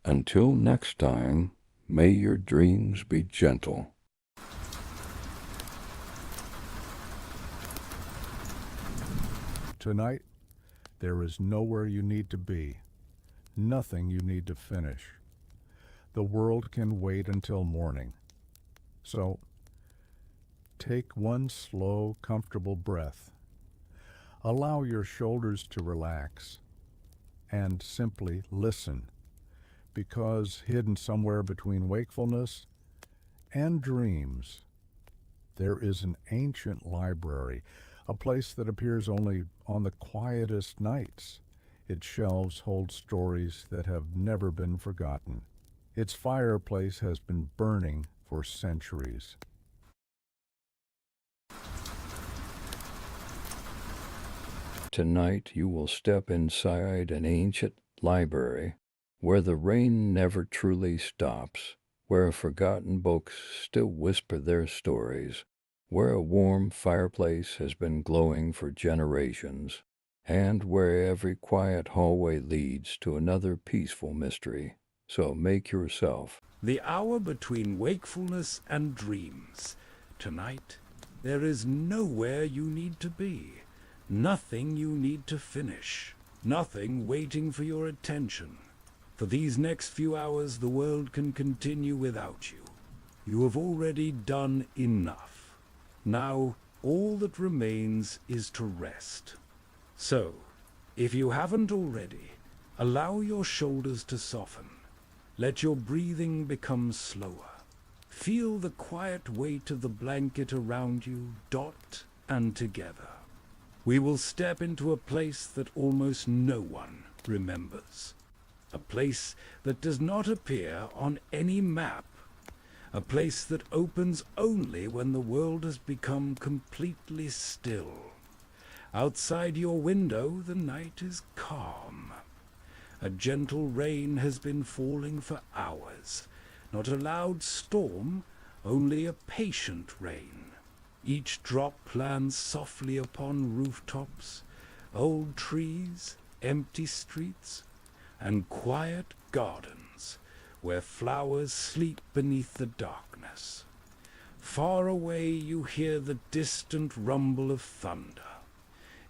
Until next time, may your dreams be gentle. Tonight, there is nowhere you need to be, nothing you need to finish. The world can wait until morning. So, take one slow, comfortable breath. Allow your shoulders to relax and simply listen, because hidden somewhere between wakefulness and dreams, there is an ancient library, a place that appears only on the quietest nights. Its shelves hold stories that have never been forgotten. Its fireplace has been burning for centuries. Tonight you will step inside an ancient library where the rain never truly stops, where forgotten books still whisper their stories, where a warm fireplace has been glowing for generations, and where every quiet hallway leads to another peaceful mystery. So make yourself The hour between wakefulness and dreams. Tonight, there is nowhere you need to be, nothing you need to finish, nothing waiting for your attention. For these next few hours, the world can continue without you. You have already done enough. Now, all that remains is to rest. So, if you haven't already, allow your shoulders to soften. Let your breathing become slower. Feel the quiet weight of the blanket around you, dot and together. We will step into a place that almost no one remembers. A place that does not appear on any map. A place that opens only when the world has become completely still. Outside your window, the night is calm. A gentle rain has been falling for hours. Not a loud storm, only a patient rain. Each drop lands softly upon rooftops, old trees, empty streets, and quiet gardens where flowers sleep beneath the darkness. Far away you hear the distant rumble of thunder.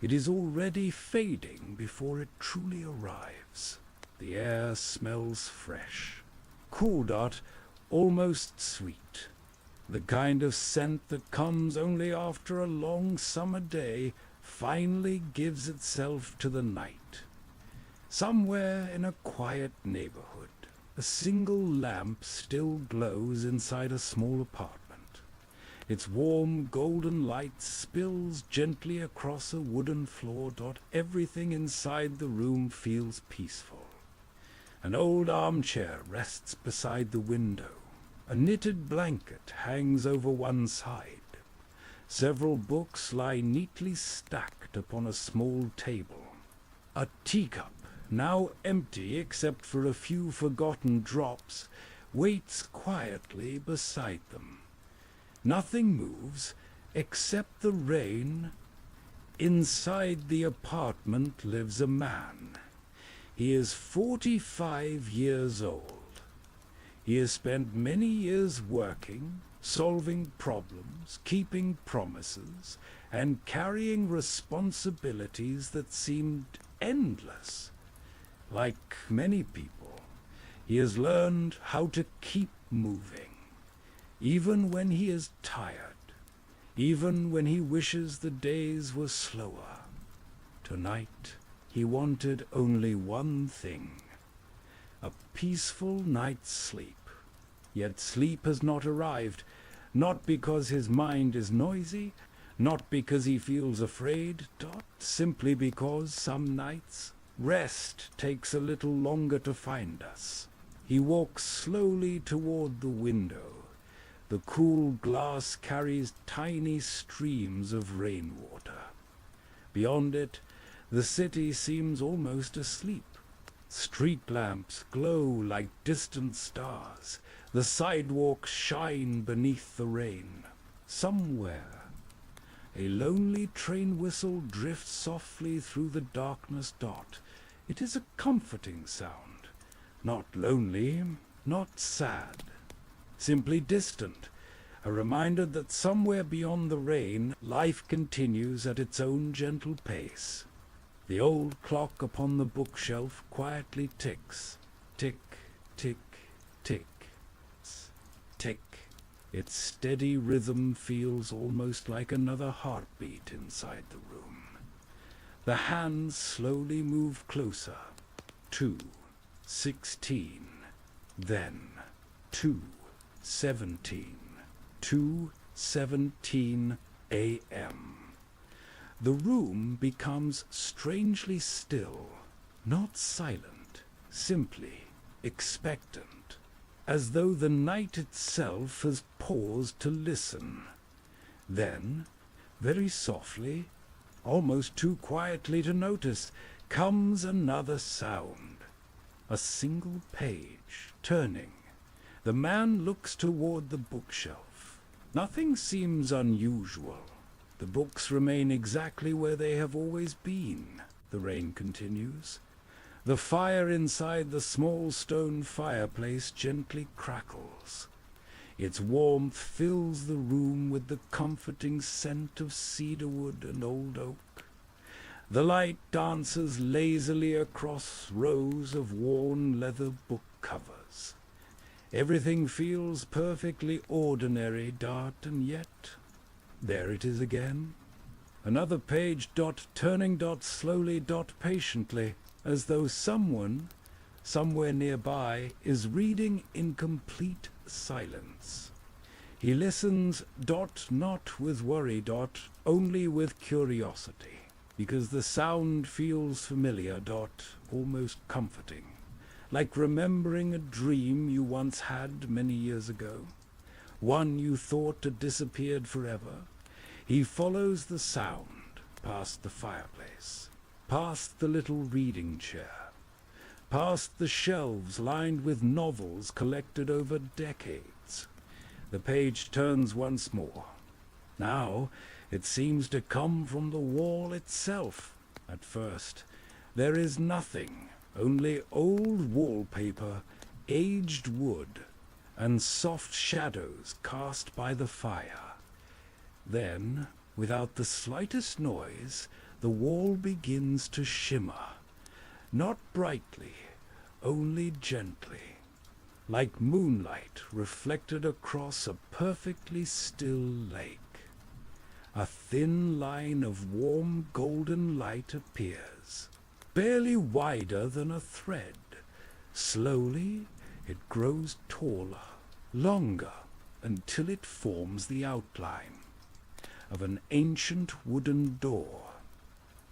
It is already fading before it truly arrives. The air smells fresh, cool, dot, almost sweet. The kind of scent that comes only after a long summer day finally gives itself to the night. Somewhere in a quiet neighborhood, a single lamp still glows inside a small apartment. Its warm golden light spills gently across a wooden floor, dot. Everything inside the room feels peaceful. An old armchair rests beside the window. A knitted blanket hangs over one side. Several books lie neatly stacked upon a small table. A teacup, now empty except for a few forgotten drops, waits quietly beside them. Nothing moves except the rain. Inside the apartment lives a man. He is 45 years old. He has spent many years working, solving problems, keeping promises, and carrying responsibilities that seemed endless. Like many people, he has learned how to keep moving, even when he is tired, even when he wishes the days were slower. Tonight, he wanted only one thing: a peaceful night's sleep. Yet sleep has not arrived, not because his mind is noisy, not because he feels afraid, simply because some nights rest takes a little longer to find us. He walks slowly toward the window. The cool glass carries tiny streams of rainwater. Beyond it, the city seems almost asleep. Street lamps glow like distant stars. The sidewalks shine beneath the rain. Somewhere, a lonely train whistle drifts softly through the darkness. It is a comforting sound, Not lonely, not sad, simply distant, a reminder that somewhere beyond the rain, life continues at its own gentle pace. The old clock upon the bookshelf quietly ticks. Tick, tick, tick, tick. Its steady rhythm feels almost like another heartbeat inside the room. The hands slowly move closer. 2:16, then 2:17, 2:17 a.m. The room becomes strangely still, not silent, simply expectant, as though the night itself has paused to listen. Then, very softly, almost too quietly to notice, comes another sound. A single page, turning. The man looks toward the bookshelf. Nothing seems unusual. The books remain exactly where they have always been. The rain continues. The fire inside the small stone fireplace gently crackles. Its warmth fills the room with the comforting scent of cedarwood and old oak. The light dances lazily across rows of worn leather book covers. Everything feels perfectly ordinary, and yet there it is again. Another page, turning, slowly, patiently, as though someone, somewhere nearby, is reading in complete silence. He listens, not with worry, only with curiosity, because the sound feels familiar, almost comforting, like remembering a dream you once had many years ago, one you thought had disappeared forever. He follows the sound past the fireplace, past the little reading chair, past the shelves lined with novels collected over decades. The page turns once more. Now it seems to come from the wall itself. At first, there is nothing, only old wallpaper, aged wood, and soft shadows cast by the fire. Then, without the slightest noise, the wall begins to shimmer, not brightly, only gently, like moonlight reflected across a perfectly still lake. A thin line of warm golden light appears, barely wider than a thread. Slowly, it grows taller, longer, until it forms the outline of an ancient wooden door.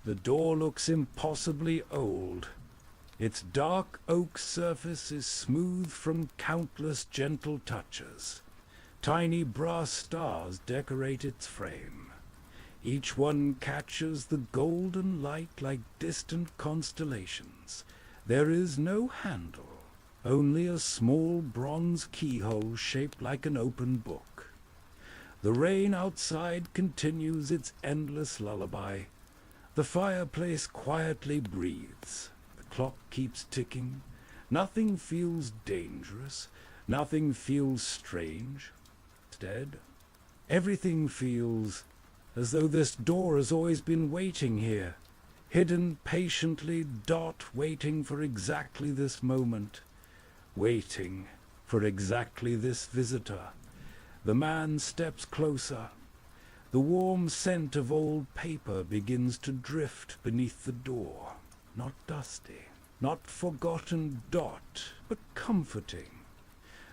The door looks impossibly old. Its dark oak surface is smooth from countless gentle touches. Tiny brass stars decorate its frame. Each one catches the golden light like distant constellations. There is no handle, only a small bronze keyhole shaped like an open book. The rain outside continues its endless lullaby. The fireplace quietly breathes. The clock keeps ticking. Nothing feels dangerous. Nothing feels strange. Instead, everything feels as though this door has always been waiting here, hidden patiently, waiting for exactly this moment, waiting for exactly this visitor. The man steps closer. The warm scent of old paper begins to drift beneath the door. Not dusty, not forgotten, but comforting.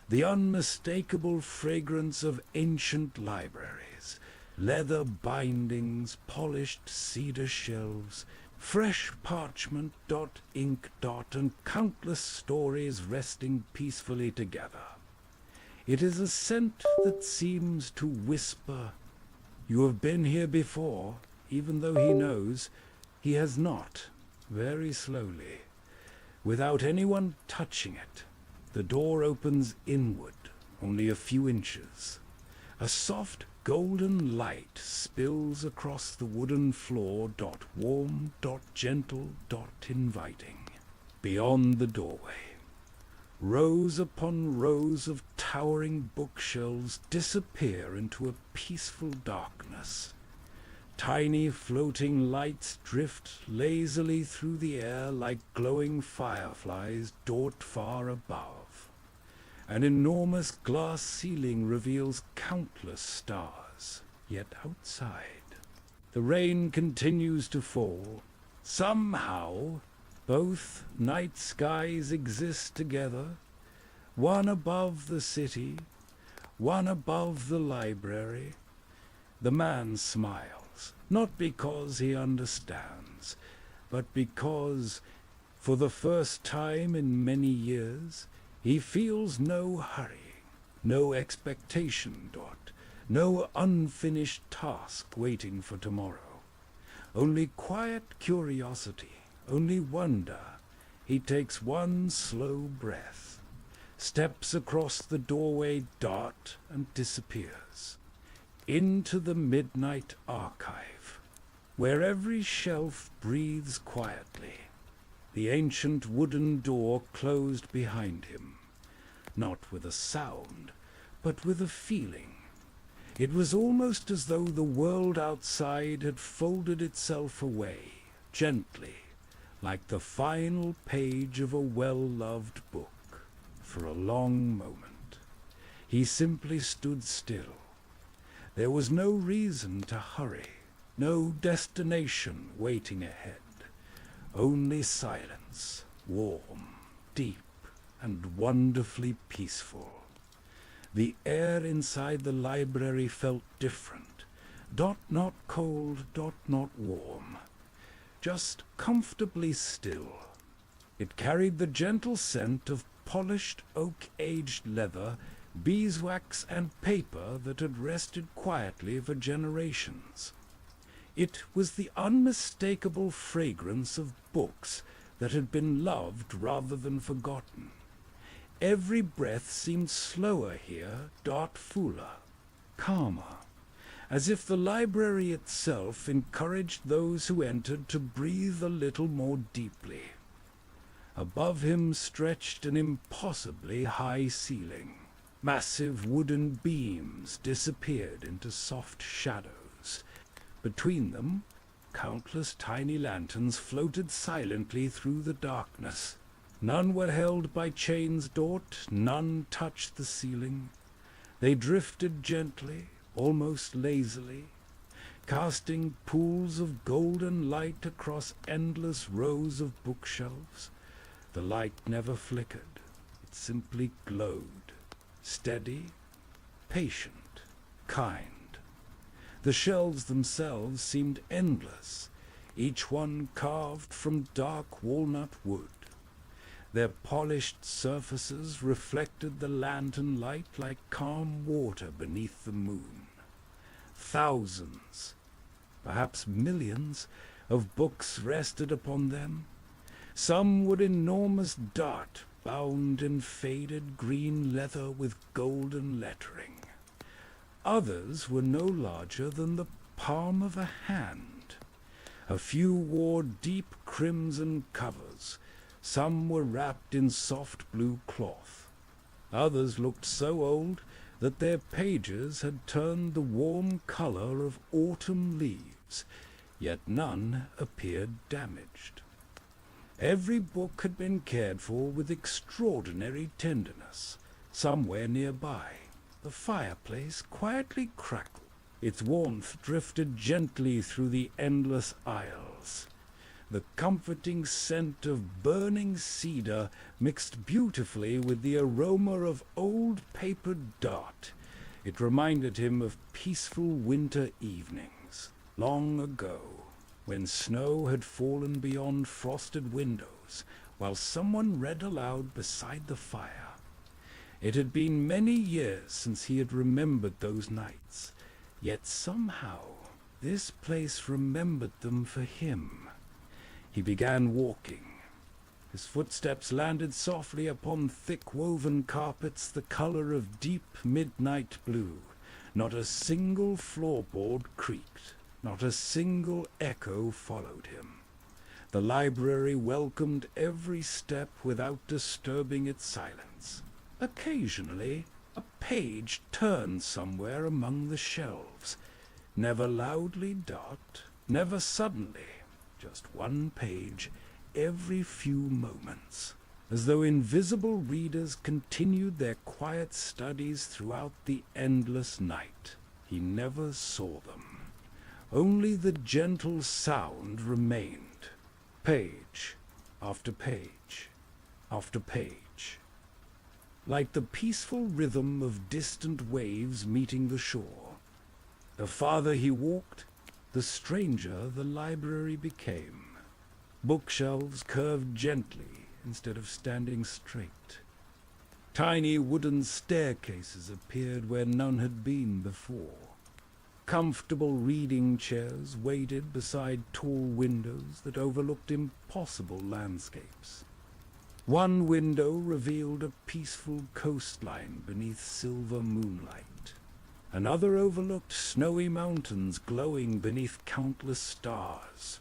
The unmistakable fragrance of ancient libraries, leather bindings, polished cedar shelves, fresh parchment, ink, and countless stories resting peacefully together. It is a scent that seems to whisper, "You have been here before," even though he knows he has not. Very slowly, without anyone touching it, the door opens inward, only a few inches. A soft golden light spills across the wooden floor, warm, gentle, inviting. Beyond the doorway, Rows upon rows of towering bookshelves disappear into a peaceful darkness. Tiny floating lights drift lazily through the air like glowing fireflies dart far above. An enormous glass ceiling reveals countless stars, yet outside, the rain continues to fall. Somehow, both night skies exist together, one above the city, one above the library. The man smiles, not because he understands, but because, for the first time in many years, he feels no hurry, no expectation, no unfinished task waiting for tomorrow. Only quiet curiosity, only wonder. He takes one slow breath, steps across the doorway, and disappears into the midnight archive, where every shelf breathes quietly. The ancient wooden door closed behind him, not with a sound, but with a feeling. It was almost as though the world outside had folded itself away, gently, like the final page of a well-loved book. For a long moment, he simply stood still. There was no reason to hurry, no destination waiting ahead. Only silence, warm, deep, and wonderfully peaceful. The air inside the library felt different. Not cold, not warm. Just comfortably still. It carried the gentle scent of polished oak-aged leather, beeswax, and paper that had rested quietly for generations. It was the unmistakable fragrance of books that had been loved rather than forgotten. Every breath seemed slower here, fuller, calmer, as if the library itself encouraged those who entered to breathe a little more deeply. Above him stretched an impossibly high ceiling. Massive wooden beams disappeared into soft shadows. Between them, countless tiny lanterns floated silently through the darkness. None were held by chains, none touched the ceiling. They drifted gently, almost lazily, casting pools of golden light across endless rows of bookshelves. The light never flickered. It simply glowed, steady, patient, kind. The shelves themselves seemed endless, each one carved from dark walnut wood. Their polished surfaces reflected the lantern light like calm water beneath the moon. Thousands, perhaps millions, of books rested upon them. Some were enormous bound in faded green leather with golden lettering. Others were no larger than the palm of a hand. A few wore deep crimson covers. Some were wrapped in soft blue cloth. Others looked so old that their pages had turned the warm color of autumn leaves, yet none appeared damaged. Every book had been cared for with extraordinary tenderness. Somewhere nearby, the fireplace quietly crackled. Its warmth drifted gently through the endless aisles. The comforting scent of burning cedar mixed beautifully with the aroma of old papered dart. It reminded him of peaceful winter evenings, long ago, when snow had fallen beyond frosted windows, while someone read aloud beside the fire. It had been many years since he had remembered those nights, yet somehow this place remembered them for him. He began walking. His footsteps landed softly upon thick-woven carpets the color of deep midnight blue. Not a single floorboard creaked. Not a single echo followed him. The library welcomed every step without disturbing its silence. Occasionally, a page turned somewhere among the shelves. Never loudly, never suddenly. Just one page every few moments, as though invisible readers continued their quiet studies throughout the endless night. He never saw them. Only the gentle sound remained. Page after page after page. Like the peaceful rhythm of distant waves meeting the shore. The farther he walked, the stranger the library became. Bookshelves curved gently instead of standing straight. Tiny wooden staircases appeared where none had been before. Comfortable reading chairs waited beside tall windows that overlooked impossible landscapes. One window revealed a peaceful coastline beneath silver moonlight. Another overlooked snowy mountains glowing beneath countless stars.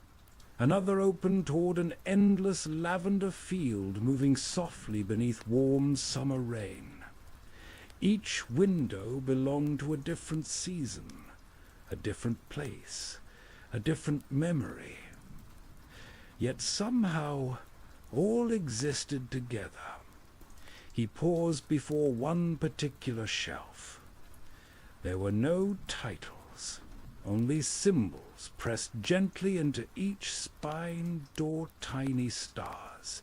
Another opened toward an endless lavender field moving softly beneath warm summer rain. Each window belonged to a different season, a different place, a different memory. Yet somehow all existed together. He paused before one particular shelf. There were no titles, only symbols pressed gently into each spine door tiny stars,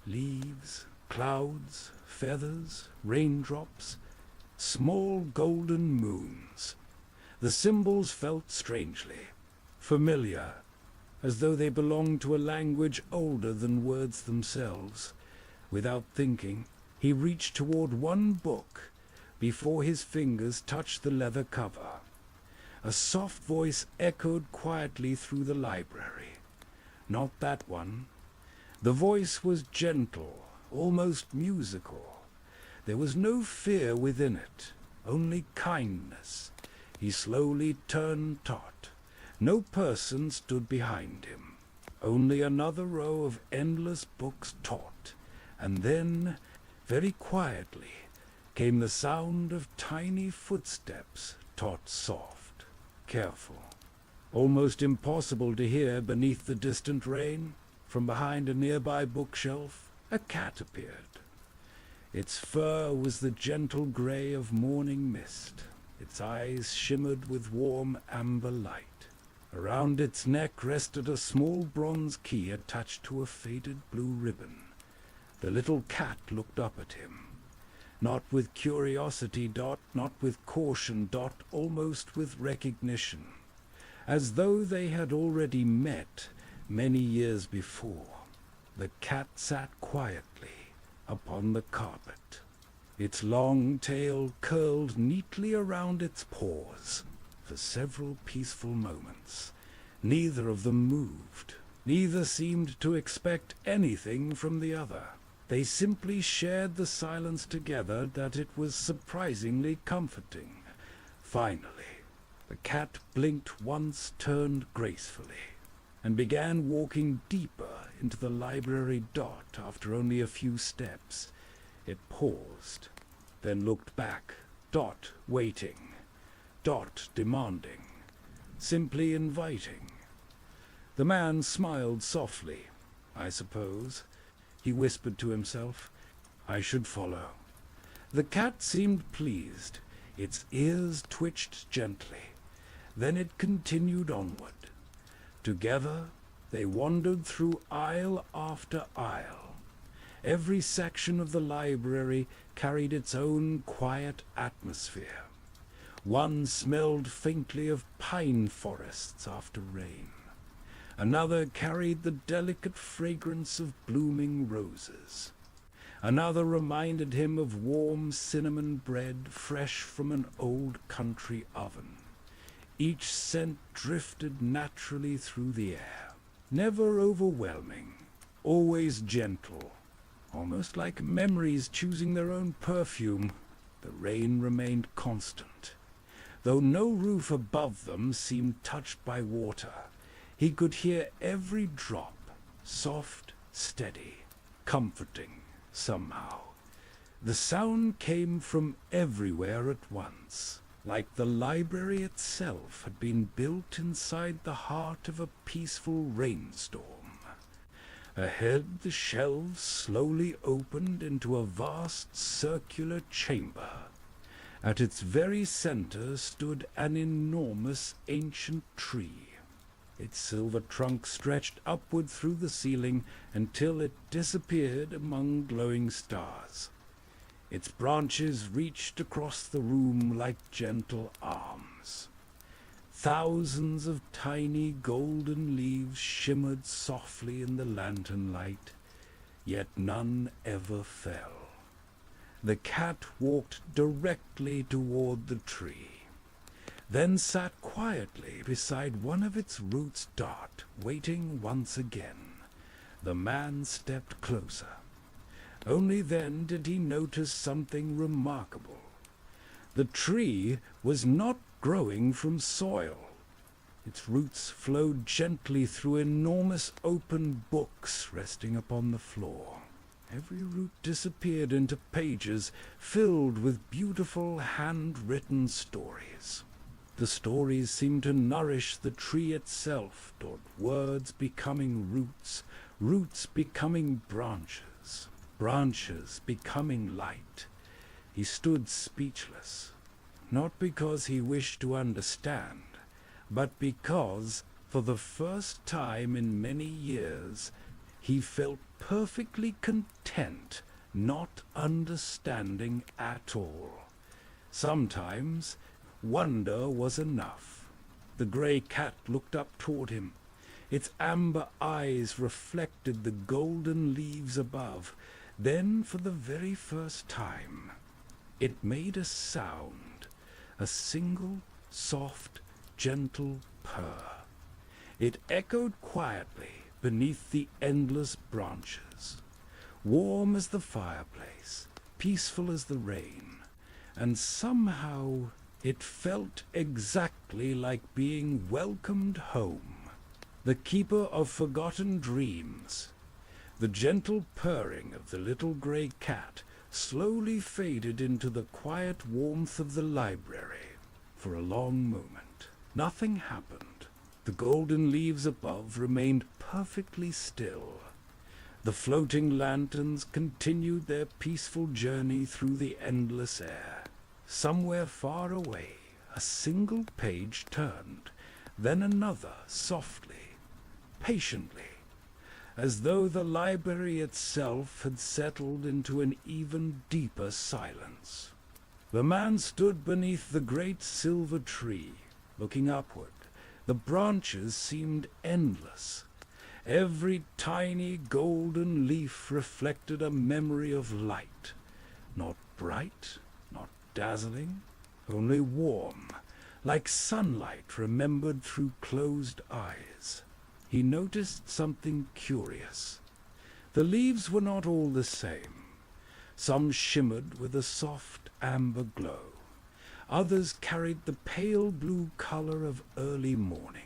leaves, clouds, feathers, raindrops, small golden moons. The symbols felt strangely familiar, as though they belonged to a language older than words themselves. Without thinking, he reached toward one book before his fingers touched the leather cover. A soft voice echoed quietly through the library. Not that one. The voice was gentle, almost musical. There was no fear within it, only kindness. He slowly turned taut. No person stood behind him. Only another row of endless books taut. And then, very quietly, came the sound of tiny footsteps, taut soft, careful. Almost impossible to hear beneath the distant rain. From behind a nearby bookshelf, a cat appeared. Its fur was the gentle gray of morning mist. Its eyes shimmered with warm amber light. Around its neck rested a small bronze key attached to a faded blue ribbon. The little cat looked up at him. Not with curiosity, not with caution, almost with recognition. As though they had already met many years before. The cat sat quietly upon the carpet. Its long tail curled neatly around its paws. For several peaceful moments, neither of them moved. Neither seemed to expect anything from the other. They simply shared the silence together that it was surprisingly comforting. Finally, the cat blinked once, turned gracefully, and began walking deeper into the library. After only a few steps, it paused, then looked back. Waiting. Demanding. Simply inviting. The man smiled softly. I suppose, he whispered to himself, I should follow. The cat seemed pleased. Its ears twitched gently. Then it continued onward. Together they wandered through aisle after aisle. Every section of the library carried its own quiet atmosphere. One smelled faintly of pine forests after rain. Another carried the delicate fragrance of blooming roses. Another reminded him of warm cinnamon bread fresh from an old country oven. Each scent drifted naturally through the air, never overwhelming, always gentle, almost like memories choosing their own perfume. The rain remained constant. Though no roof above them seemed touched by water, he could hear every drop, soft, steady, comforting somehow. The sound came from everywhere at once, like the library itself had been built inside the heart of a peaceful rainstorm. Ahead, the shelves slowly opened into a vast circular chamber. At its very center stood an enormous ancient tree. Its silver trunk stretched upward through the ceiling until it disappeared among glowing stars. Its branches reached across the room like gentle arms. Thousands of tiny golden leaves shimmered softly in the lantern light, yet none ever fell. The cat walked directly toward the tree, then sat quietly beside one of its roots dot, waiting once again. The man stepped closer. Only then did he notice something remarkable. The tree was not growing from soil. Its roots flowed gently through enormous open books resting upon the floor. Every root disappeared into pages filled with beautiful handwritten stories. The stories seemed to nourish the tree itself, toward words becoming roots, roots becoming branches, branches becoming light. He stood speechless, not because he wished to understand, but because, for the first time in many years, he felt perfectly content not understanding at all. Sometimes wonder was enough. The grey cat looked up toward him. Its amber eyes reflected the golden leaves above. Then, for the very first time, it made a sound, a single, soft, gentle purr. It echoed quietly beneath the endless branches, warm as the fireplace, peaceful as the rain, and somehow it felt exactly like being welcomed home. The keeper of forgotten dreams, the gentle purring of the little grey cat, slowly faded into the quiet warmth of the library. For a long moment, nothing happened. The golden leaves above remained perfectly still. The floating lanterns continued their peaceful journey through the endless air. Somewhere far away, a single page turned, then another softly, patiently, as though the library itself had settled into an even deeper silence. The man stood beneath the great silver tree, looking upward. The branches seemed endless. Every tiny golden leaf reflected a memory of light, not bright, not dazzling, only warm, like sunlight remembered through closed eyes. He noticed something curious. The leaves were not all the same. Some shimmered with a soft amber glow. Others carried the pale blue color of early morning.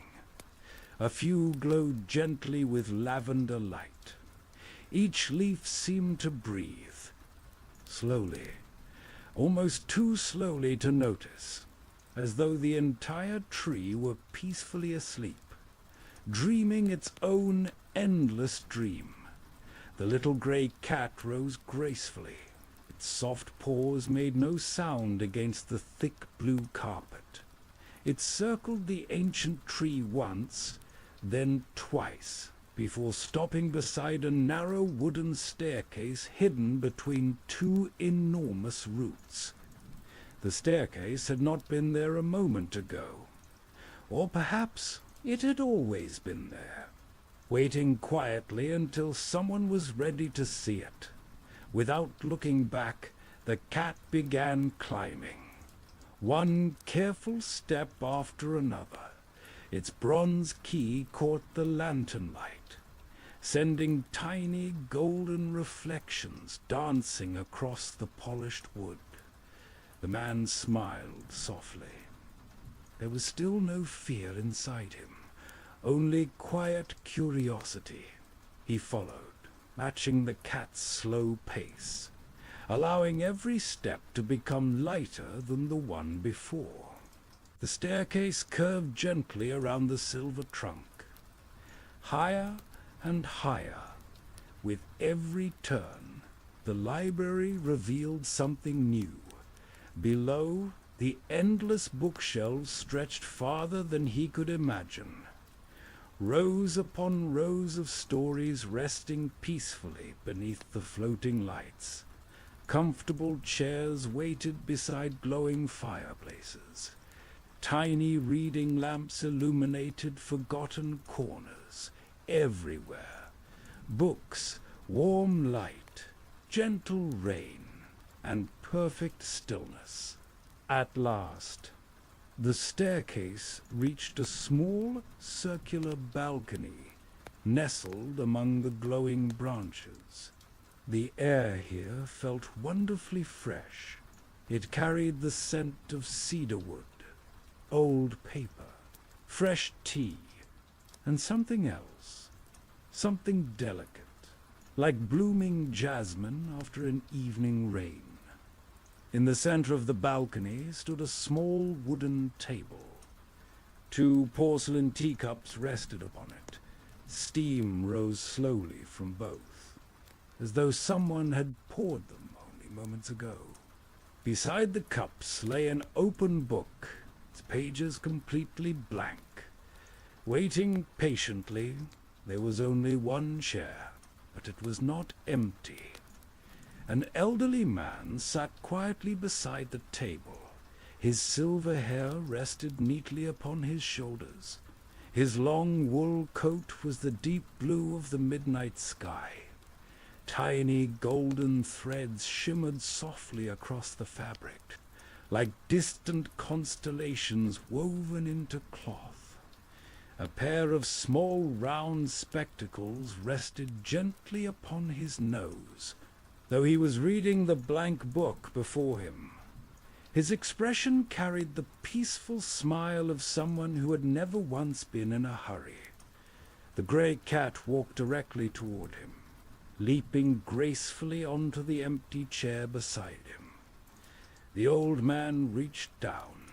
A few glowed gently with lavender light. Each leaf seemed to breathe, slowly, almost too slowly to notice, as though the entire tree were peacefully asleep, dreaming its own endless dream. The little grey cat rose gracefully. Its soft paws made no sound against the thick blue carpet. It circled the ancient tree once, then twice, before stopping beside a narrow wooden staircase hidden between two enormous roots. The staircase had not been there a moment ago, or perhaps it had always been there, waiting quietly until someone was ready to see it. Without looking back, the cat began climbing, one careful step after another. Its bronze key caught the lantern light, sending tiny golden reflections dancing across the polished wood. The man smiled softly. There was still no fear inside him, only quiet curiosity. He followed, matching the cat's slow pace, allowing every step to become lighter than the one before. The staircase curved gently around the silver trunk, higher and higher. With every turn, the library revealed something new. Below, the endless bookshelves stretched farther than he could imagine. Rows upon rows of stories resting peacefully beneath the floating lights. Comfortable chairs waited beside glowing fireplaces. Tiny reading lamps illuminated forgotten corners everywhere. Books, warm light, gentle rain, and perfect stillness. At last, the staircase reached a small circular balcony nestled among the glowing branches. The air here felt wonderfully fresh. It carried the scent of cedarwood, old paper, fresh tea, and something else, something delicate, like blooming jasmine after an evening rain. In the center of the balcony stood a small wooden table. 2 porcelain teacups rested upon it. Steam rose slowly from both, as though someone had poured them only moments ago. Beside the cups lay an open book, its pages completely blank. Waiting patiently, there was only one chair, but it was not empty. An elderly man sat quietly beside the table. His silver hair rested neatly upon his shoulders. His long wool coat was the deep blue of the midnight sky. Tiny golden threads shimmered softly across the fabric, like distant constellations woven into cloth. A pair of small round spectacles rested gently upon his nose, though he was reading the blank book before him. His expression carried the peaceful smile of someone who had never once been in a hurry. The grey cat walked directly toward him, leaping gracefully onto the empty chair beside him. The old man reached down,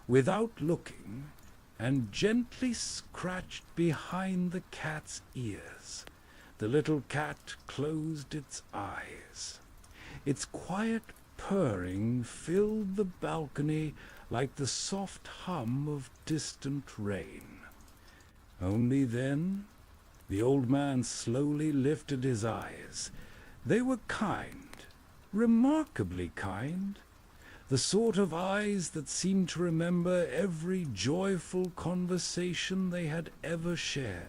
without looking, and gently scratched behind the cat's ears. The little cat closed its eyes. Its quiet purring filled the balcony like the soft hum of distant rain. Only then, the old man slowly lifted his eyes. They were kind, remarkably kind, the sort of eyes that seemed to remember every joyful conversation they had ever shared.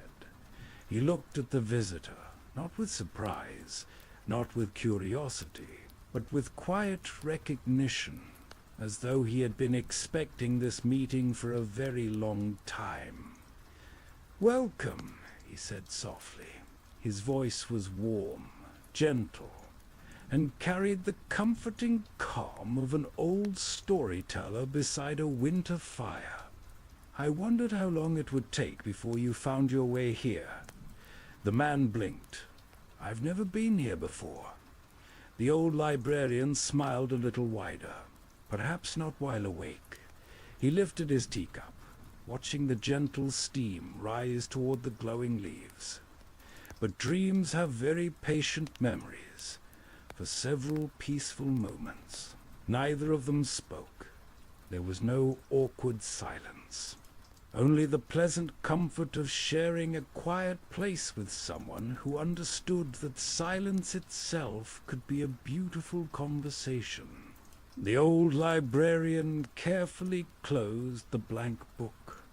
He looked at the visitor, not with surprise, not with curiosity, but with quiet recognition, as though he had been expecting this meeting for a very long time. "Welcome," he said softly. His voice was warm, gentle, and carried the comforting calm of an old storyteller beside a winter fire. "I wondered how long it would take before you found your way here." The man blinked. "I've never been here before." The old librarian smiled a little wider, perhaps not while awake. He lifted his teacup, watching the gentle steam rise toward the glowing leaves. But dreams have very patient memories. For several peaceful moments, neither of them spoke. There was no awkward silence. Only the pleasant comfort of sharing a quiet place with someone who understood that silence itself could be a beautiful conversation. The old librarian carefully closed the blank book.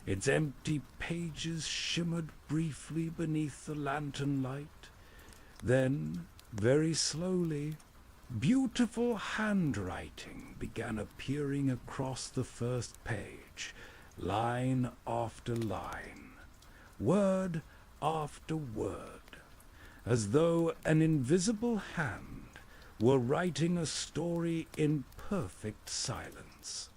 Its empty pages shimmered briefly beneath the lantern light. Then, very slowly, beautiful handwriting began appearing across the first page, line after line, word after word, as though an invisible hand were writing a story in perfect silence.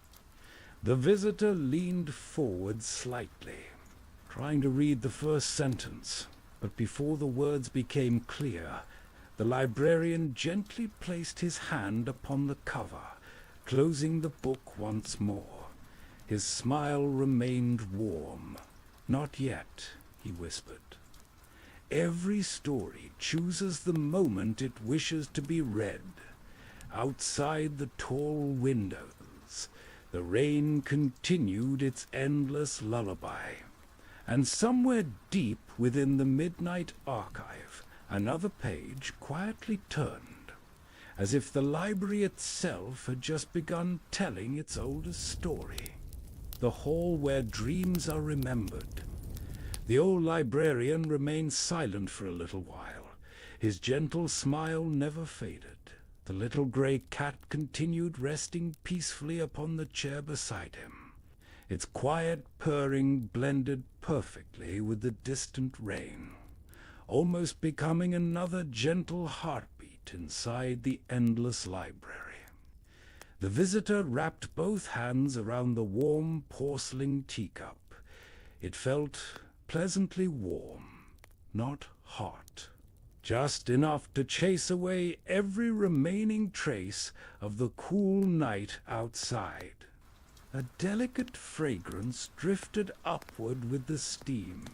The visitor leaned forward slightly, trying to read the first sentence. But before the words became clear, the librarian gently placed his hand upon the cover, closing the book once more. His smile remained warm. "Not yet," he whispered. "Every story chooses the moment it wishes to be read." Outside the tall windows, the rain continued its endless lullaby. And somewhere deep within the midnight archive, another page quietly turned, as if the library itself had just begun telling its oldest story. The hall where dreams are remembered. The old librarian remained silent for a little while. His gentle smile never faded. The little grey cat continued resting peacefully upon the chair beside him. Its quiet purring blended perfectly with the distant rain, almost becoming another gentle heartbeat inside the endless library. The visitor wrapped both hands around the warm porcelain teacup. It felt pleasantly warm, not hot, just enough to chase away every remaining trace of the cool night outside. A delicate fragrance drifted upward with the steam.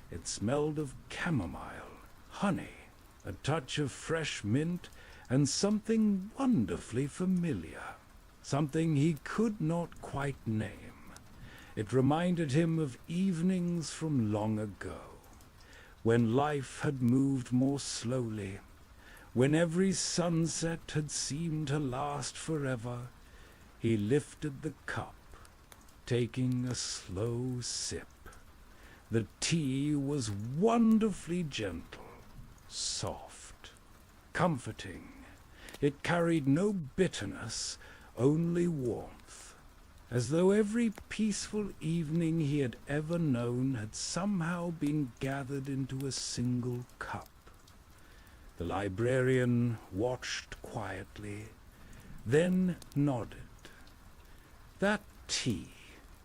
It smelled of chamomile, honey, a touch of fresh mint, and something wonderfully familiar, something he could not quite name. It reminded him of evenings from long ago, when life had moved more slowly, when every sunset had seemed to last forever. He lifted the cup, taking a slow sip. The tea was wonderfully gentle, soft, comforting. It carried no bitterness, only warmth, as though every peaceful evening he had ever known had somehow been gathered into a single cup. The librarian watched quietly, then nodded. "That tea,"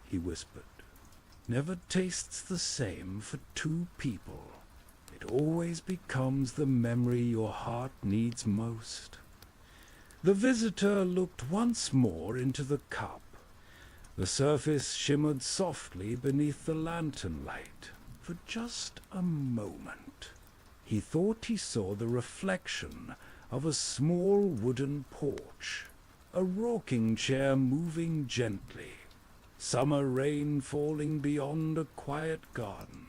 he whispered, "never tastes the same for two people. It always becomes the memory your heart needs most." The visitor looked once more into the cup. The surface shimmered softly beneath the lantern light. For just a moment, he thought he saw the reflection of a small wooden porch, a rocking chair moving gently, summer rain falling beyond a quiet garden.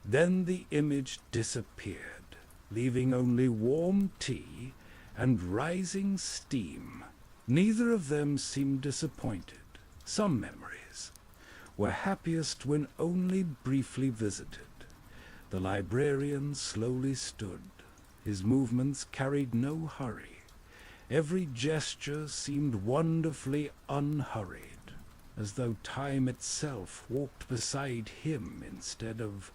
Then the image disappeared, leaving only warm tea and rising steam. Neither of them seemed disappointed. Some memories were happiest when only briefly visited. The librarian slowly stood. His movements carried no hurry. Every gesture seemed wonderfully unhurried, as though time itself walked beside him instead of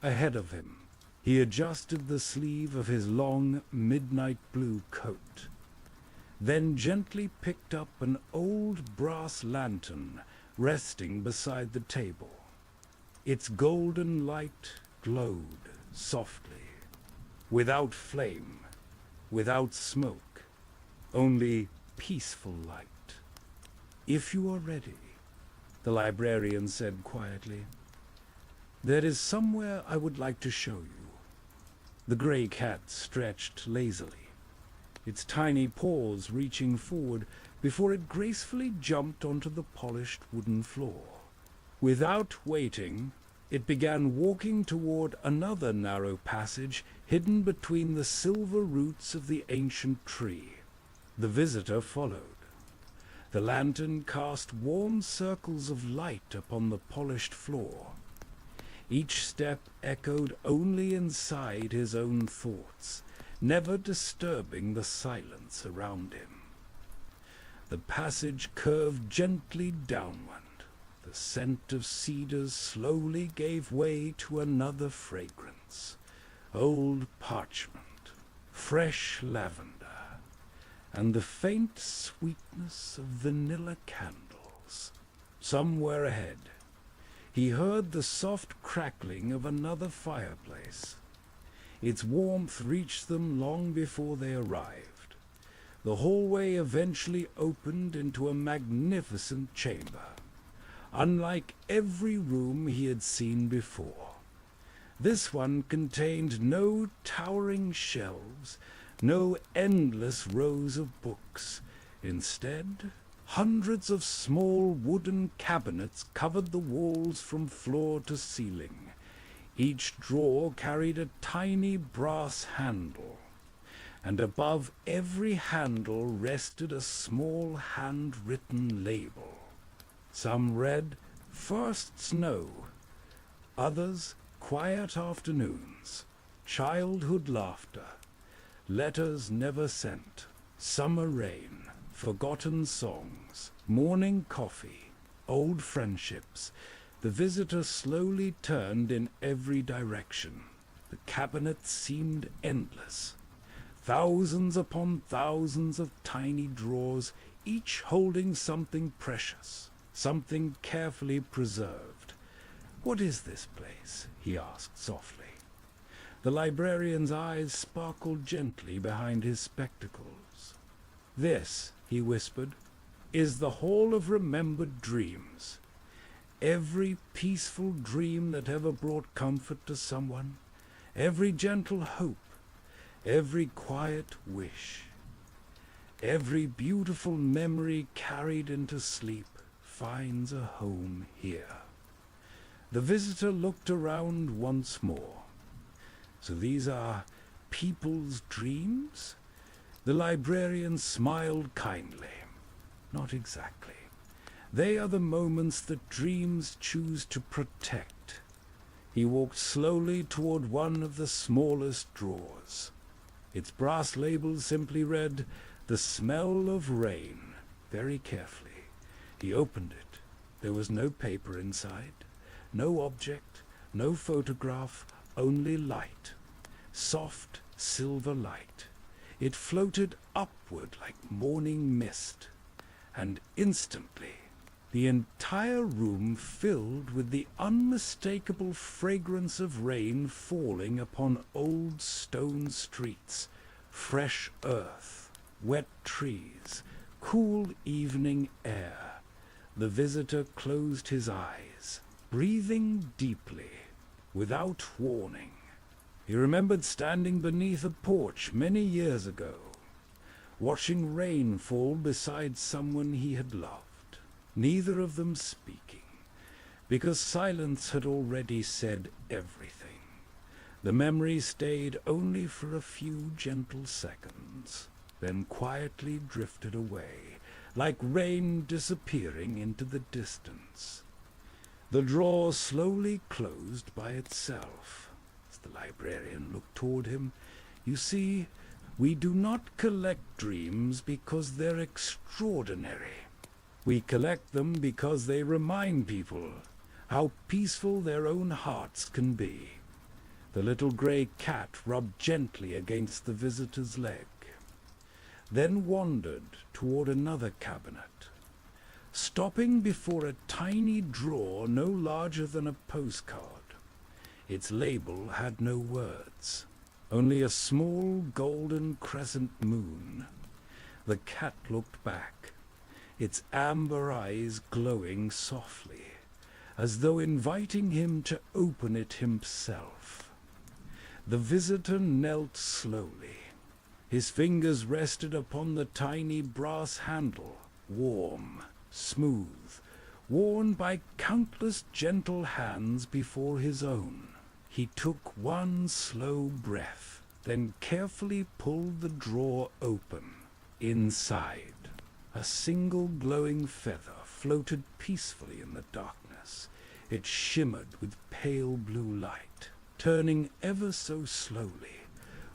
ahead of him. He adjusted the sleeve of his long midnight blue coat, then gently picked up an old brass lantern resting beside the table. Its golden light glowed softly, without flame, without smoke, only peaceful light. "If you are ready," the librarian said quietly, "there is somewhere I would like to show you." The grey cat stretched lazily, its tiny paws reaching forward before it gracefully jumped onto the polished wooden floor. Without waiting, it began walking toward another narrow passage hidden between the silver roots of the ancient tree. The visitor followed. The lantern cast warm circles of light upon the polished floor. Each step echoed only inside his own thoughts, never disturbing the silence around him. The passage curved gently downward. The scent of cedars slowly gave way to another fragrance, old parchment, fresh lavender, and the faint sweetness of vanilla candles. Somewhere ahead, he heard the soft crackling of another fireplace. Its warmth reached them long before they arrived. The hallway eventually opened into a magnificent chamber, unlike every room he had seen before. This one contained no towering shelves, no endless rows of books. Instead, hundreds of small wooden cabinets covered the walls from floor to ceiling. Each drawer carried a tiny brass handle, and above every handle rested a small handwritten label. Some read, "First Snow," others, "Quiet Afternoons," "Childhood Laughter," "Letters Never Sent," "Summer Rain," "Forgotten Songs," "Morning Coffee," "Old Friendships." The visitor slowly turned in every direction. The cabinets seemed endless. Thousands upon thousands of tiny drawers, each holding something precious, something carefully preserved. "What is this place?" he asked softly. The librarian's eyes sparkled gently behind his spectacles. "This," he whispered, "is the Hall of Remembered Dreams. Every peaceful dream that ever brought comfort to someone, every gentle hope, every quiet wish, every beautiful memory carried into sleep finds a home here." The visitor looked around once more. "So these are people's dreams?" The librarian smiled kindly. "Not exactly. They are the moments that dreams choose to protect." He walked slowly toward one of the smallest drawers. Its brass label simply read, "The Smell of Rain." Very carefully, he opened it. There was no paper inside. No object, no photograph, only light. Soft silver light. It floated upward like morning mist. And instantly, the entire room filled with the unmistakable fragrance of rain falling upon old stone streets, fresh earth, wet trees, cool evening air. The visitor closed his eyes, breathing deeply, without warning. He remembered standing beneath a porch many years ago, watching rain fall beside someone he had loved, neither of them speaking, because silence had already said everything. The memory stayed only for a few gentle seconds, then quietly drifted away, like rain disappearing into the distance. The drawer slowly closed by itself. As the librarian looked toward him, "You see, we do not collect dreams because they're extraordinary. We collect them because they remind people how peaceful their own hearts can be." The little gray cat rubbed gently against the visitor's leg, then wandered toward another cabinet, stopping before a tiny drawer no larger than a postcard. Its label had no words, only a small golden crescent moon. The cat looked back, its amber eyes glowing softly, as though inviting him to open it himself. The visitor knelt slowly. His fingers rested upon the tiny brass handle, warm, smooth, worn by countless gentle hands before his own. He took one slow breath, then carefully pulled the drawer open. Inside, a single glowing feather floated peacefully in the darkness. It shimmered with pale blue light, turning ever so slowly,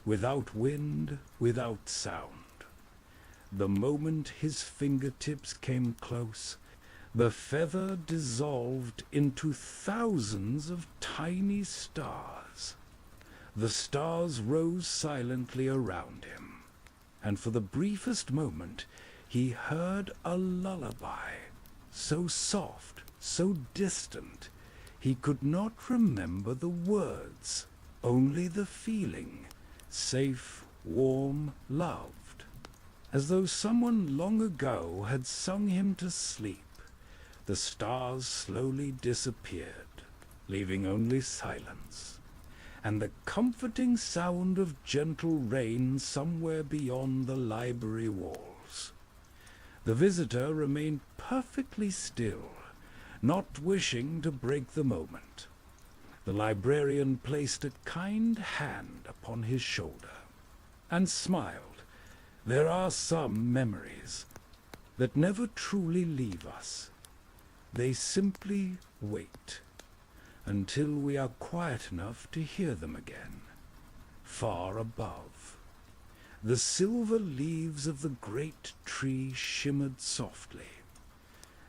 without wind, without sound. The moment his fingertips came close, the feather dissolved into thousands of tiny stars. The stars rose silently around him, and for the briefest moment he heard a lullaby, so soft, so distant, he could not remember the words. only the feeling, safe, warm, loved, as though someone long ago had sung him to sleep. The stars slowly disappeared, leaving only silence, and the comforting sound of gentle rain somewhere beyond the library walls. The visitor remained perfectly still, not wishing to break the moment. The librarian placed a kind hand upon his shoulder and smiled. There are some memories that never truly leave us. They simply wait until we are quiet enough to hear them again. Far above, the silver leaves of the great tree shimmered softly,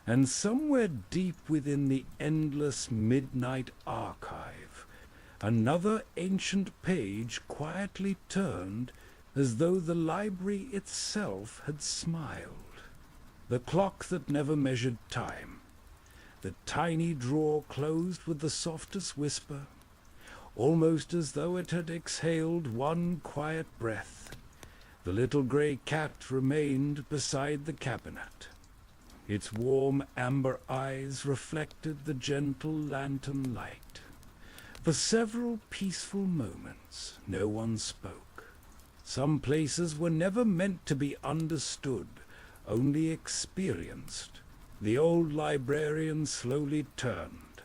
and somewhere deep within the endless midnight archive, another ancient page quietly turned as though the library itself had smiled. The clock that never measured time, the tiny drawer closed with the softest whisper, almost as though it had exhaled one quiet breath. The little grey cat remained beside the cabinet. Its warm amber eyes reflected the gentle lantern light. For several peaceful moments no one spoke. Some places were never meant to be understood, only experienced. The old librarian slowly turned.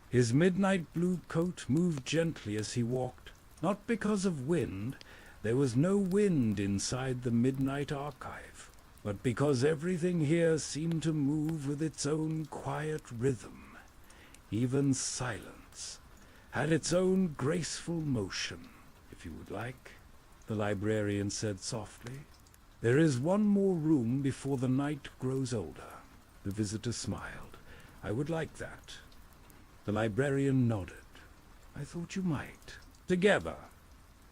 His midnight blue coat moved gently as he walked, not because of wind. There was no wind inside the midnight archive, but because everything here seemed to move with its own quiet rhythm. Even silence had its own graceful motion. "If you would like," the librarian said softly, "there is one more room before the night grows older." The visitor smiled. "I would like that." The librarian nodded. "I thought you might." Together,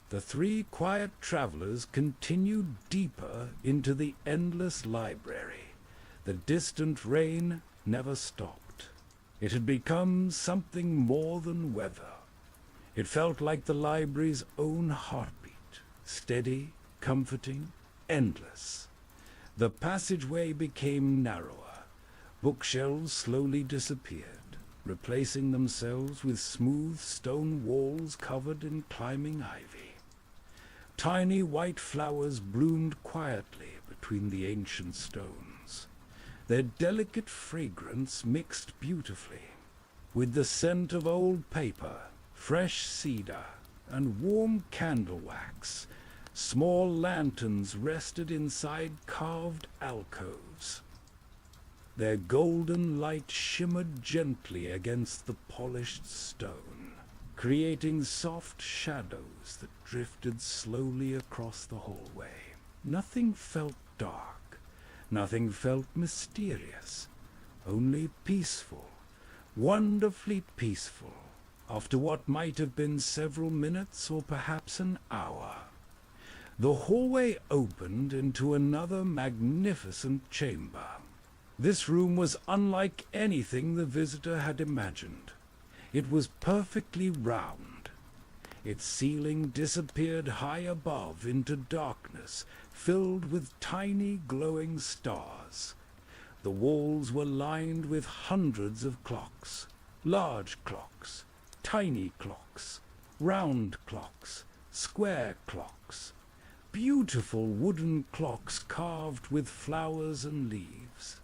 the three quiet travelers continued deeper into the endless library. The distant rain never stopped. It had become something more than weather. It felt like the library's own heartbeat, steady, comforting, endless. The passageway became narrower. Bookshelves slowly disappeared, replacing themselves with smooth stone walls covered in climbing ivy. Tiny white flowers bloomed quietly between the ancient stones. Their delicate fragrance mixed beautifully with the scent of old paper, fresh cedar, and warm candle wax. Small lanterns rested inside carved alcoves. Their golden light shimmered gently against the polished stone, creating soft shadows that drifted slowly across the hallway. Nothing felt dark, nothing felt mysterious, only peaceful, wonderfully peaceful, after what might have been several minutes or perhaps an hour. The hallway opened into another magnificent chamber. This room was unlike anything the visitor had imagined. It was perfectly round. Its ceiling disappeared high above into darkness, filled with tiny glowing stars. The walls were lined with hundreds of clocks, large clocks, tiny clocks, round clocks, square clocks, beautiful wooden clocks carved with flowers and leaves.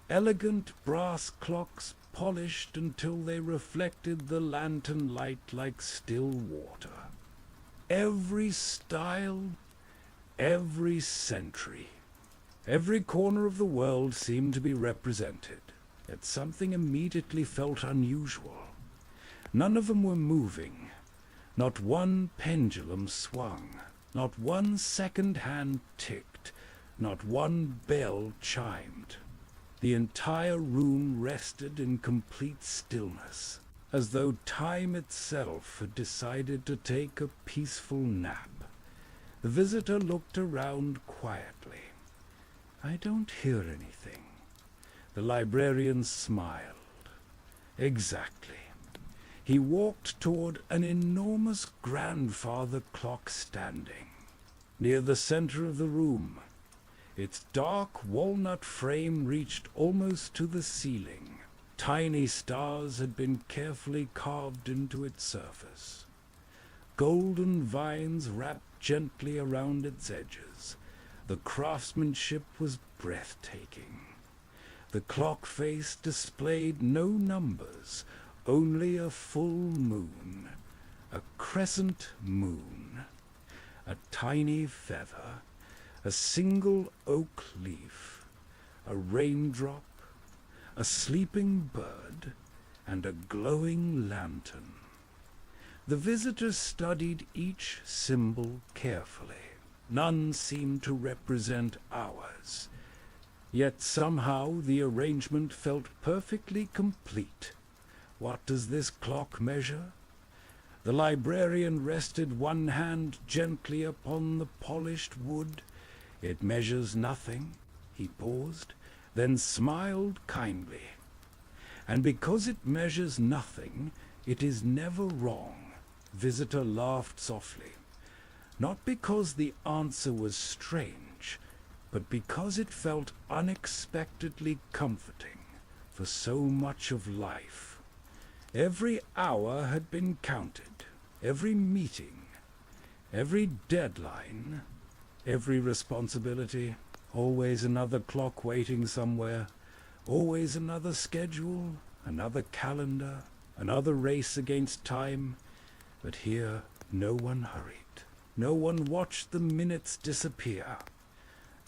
Elegant brass clocks polished until they reflected the lantern light like still water. Every style, every century, every corner of the world seemed to be represented, yet something immediately felt unusual. None of them were moving. Not one pendulum swung. Not one second hand ticked. Not one bell chimed. The entire room rested in complete stillness, as though time itself had decided to take a peaceful nap. The visitor looked around quietly. "I don't hear anything." The librarian smiled. "Exactly. He walked toward an enormous grandfather clock standing near the center of the room. Its dark walnut frame reached almost to the ceiling. Tiny stars had been carefully carved into its surface. Golden vines wrapped gently around its edges. The craftsmanship was breathtaking. The clock face displayed no numbers, only a full moon, a crescent moon, a tiny feather, a single oak leaf, a raindrop, a sleeping bird, and a glowing lantern. The visitors studied each symbol carefully. None seemed to represent hours. Yet somehow the arrangement felt perfectly complete. What does this clock measure? The librarian rested one hand gently upon the polished wood. It measures nothing. He paused, then smiled kindly. And because it measures nothing, it is never wrong. Visitor laughed softly, not because the answer was strange, but because it felt unexpectedly comforting for so much of life. Every hour had been counted, every meeting, every deadline, every responsibility, always another clock waiting somewhere, always another schedule, another calendar, another race against time. But here no one hurried. No one watched the minutes disappear.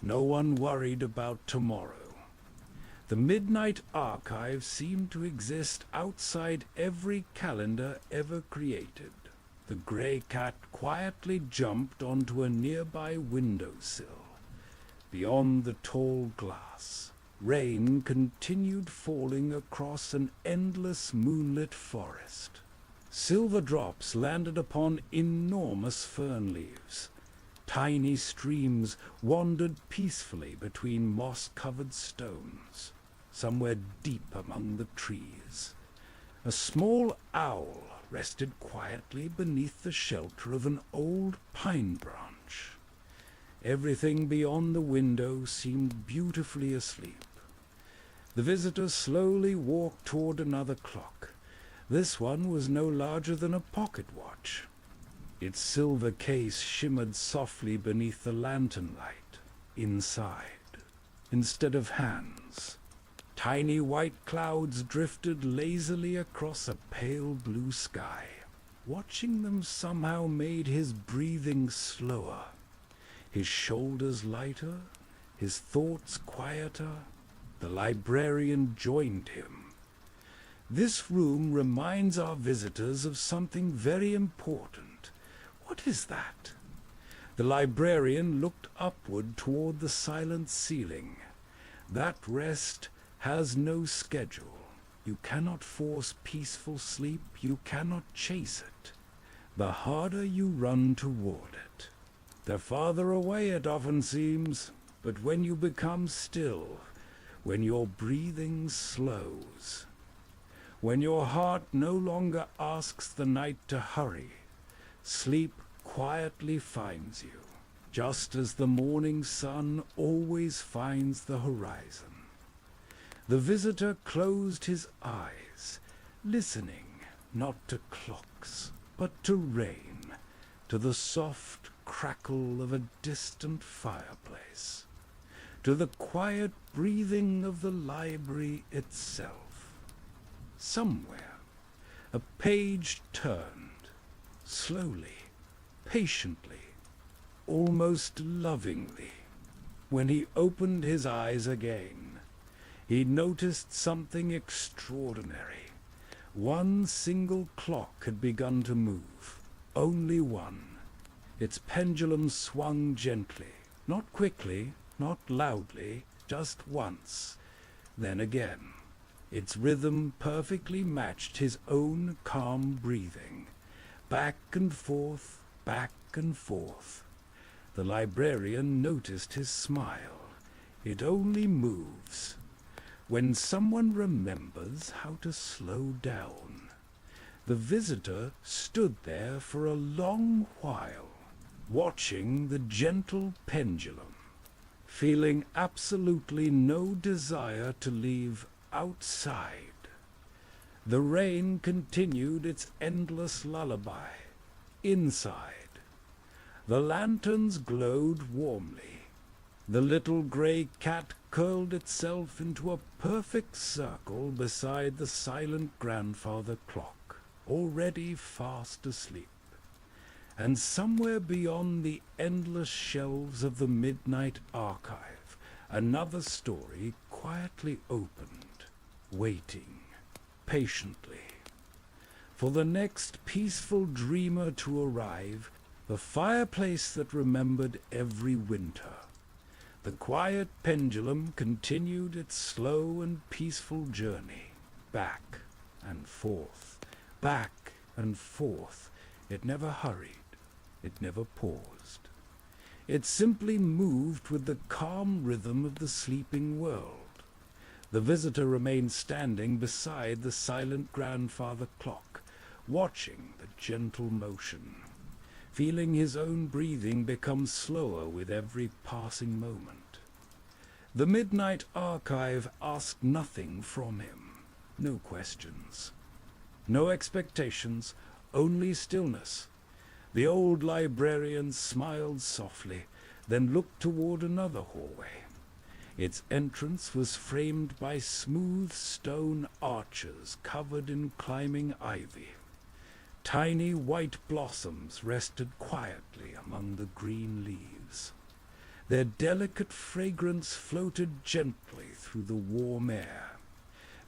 No one worried about tomorrow. The Midnight Archive seemed to exist outside every calendar ever created. The gray cat quietly jumped onto a nearby windowsill. Beyond the tall glass, rain continued falling across an endless moonlit forest. Silver drops landed upon enormous fern leaves. Tiny streams wandered peacefully between moss-covered stones, somewhere deep among the trees. A small owl rested quietly beneath the shelter of an old pine branch. Everything beyond the window seemed beautifully asleep. The visitor slowly walked toward another clock. This one was no larger than a pocket watch. Its silver case shimmered softly beneath the lantern light. Inside, instead of hands, tiny white clouds drifted lazily across a pale blue sky. Watching them somehow made his breathing slower, his shoulders lighter, his thoughts quieter. The librarian joined him. This room reminds our visitors of something very important. What is that? The librarian looked upward toward the silent ceiling. That rest has no schedule. You cannot force peaceful sleep. You cannot chase it. The harder you run toward it, the farther away it often seems. But when you become still, when your breathing slows, when your heart no longer asks the night to hurry, sleep quietly finds you, just as the morning sun always finds the horizon. The visitor closed his eyes, listening not to clocks, but to rain, to the soft crackle of a distant fireplace, to the quiet breathing of the library itself. Somewhere, a page turned, slowly, patiently, almost lovingly. When he opened his eyes again, he noticed something extraordinary. One single clock had begun to move, only one. Its pendulum swung gently, not quickly, not loudly, just once, then again. Its rhythm perfectly matched his own calm breathing, back and forth, back and forth. The librarian noticed his smile. It only moves when someone remembers how to slow down. The visitor stood there for a long while, watching the gentle pendulum, feeling absolutely no desire to leave outside. The rain continued its endless lullaby. Inside, the lanterns glowed warmly. The little grey cat curled itself into a perfect circle beside the silent grandfather clock, already fast asleep. And somewhere beyond the endless shelves of the midnight archive, another story quietly opened, waiting patiently for the next peaceful dreamer to arrive, the fireplace that remembered every winter. The quiet pendulum continued its slow and peaceful journey, back and forth, back and forth. It never hurried, it never paused. It simply moved with the calm rhythm of the sleeping world. The visitor remained standing beside the silent grandfather clock, watching the gentle motion, feeling his own breathing become slower with every passing moment. The midnight archive asked nothing from him, no questions, no expectations, only stillness. The old librarian smiled softly, then looked toward another hallway. Its entrance was framed by smooth stone arches covered in climbing ivy. Tiny white blossoms rested quietly among the green leaves. Their delicate fragrance floated gently through the warm air,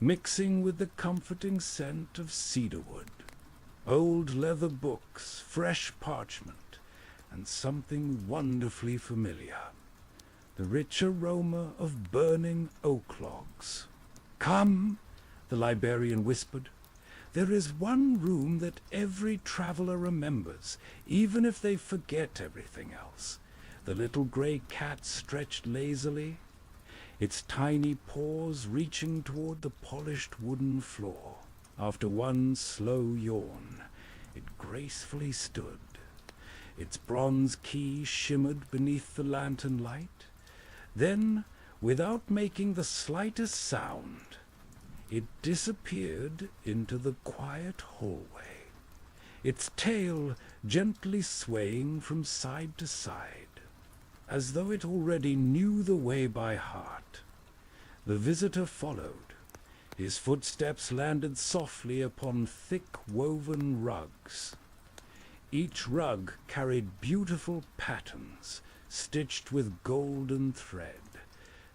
mixing with the comforting scent of cedarwood, old leather books, fresh parchment, and something wonderfully familiar, the rich aroma of burning oak logs. "Come," the librarian whispered. "There is one room that every traveler remembers, even if they forget everything else." The little grey cat stretched lazily, its tiny paws reaching toward the polished wooden floor. After one slow yawn, it gracefully stood. Its bronze key shimmered beneath the lantern light. Then, without making the slightest sound, it disappeared into the quiet hallway, its tail gently swaying from side to side, as though it already knew the way by heart. The visitor followed. His footsteps landed softly upon thick woven rugs. Each rug carried beautiful patterns, stitched with golden thread.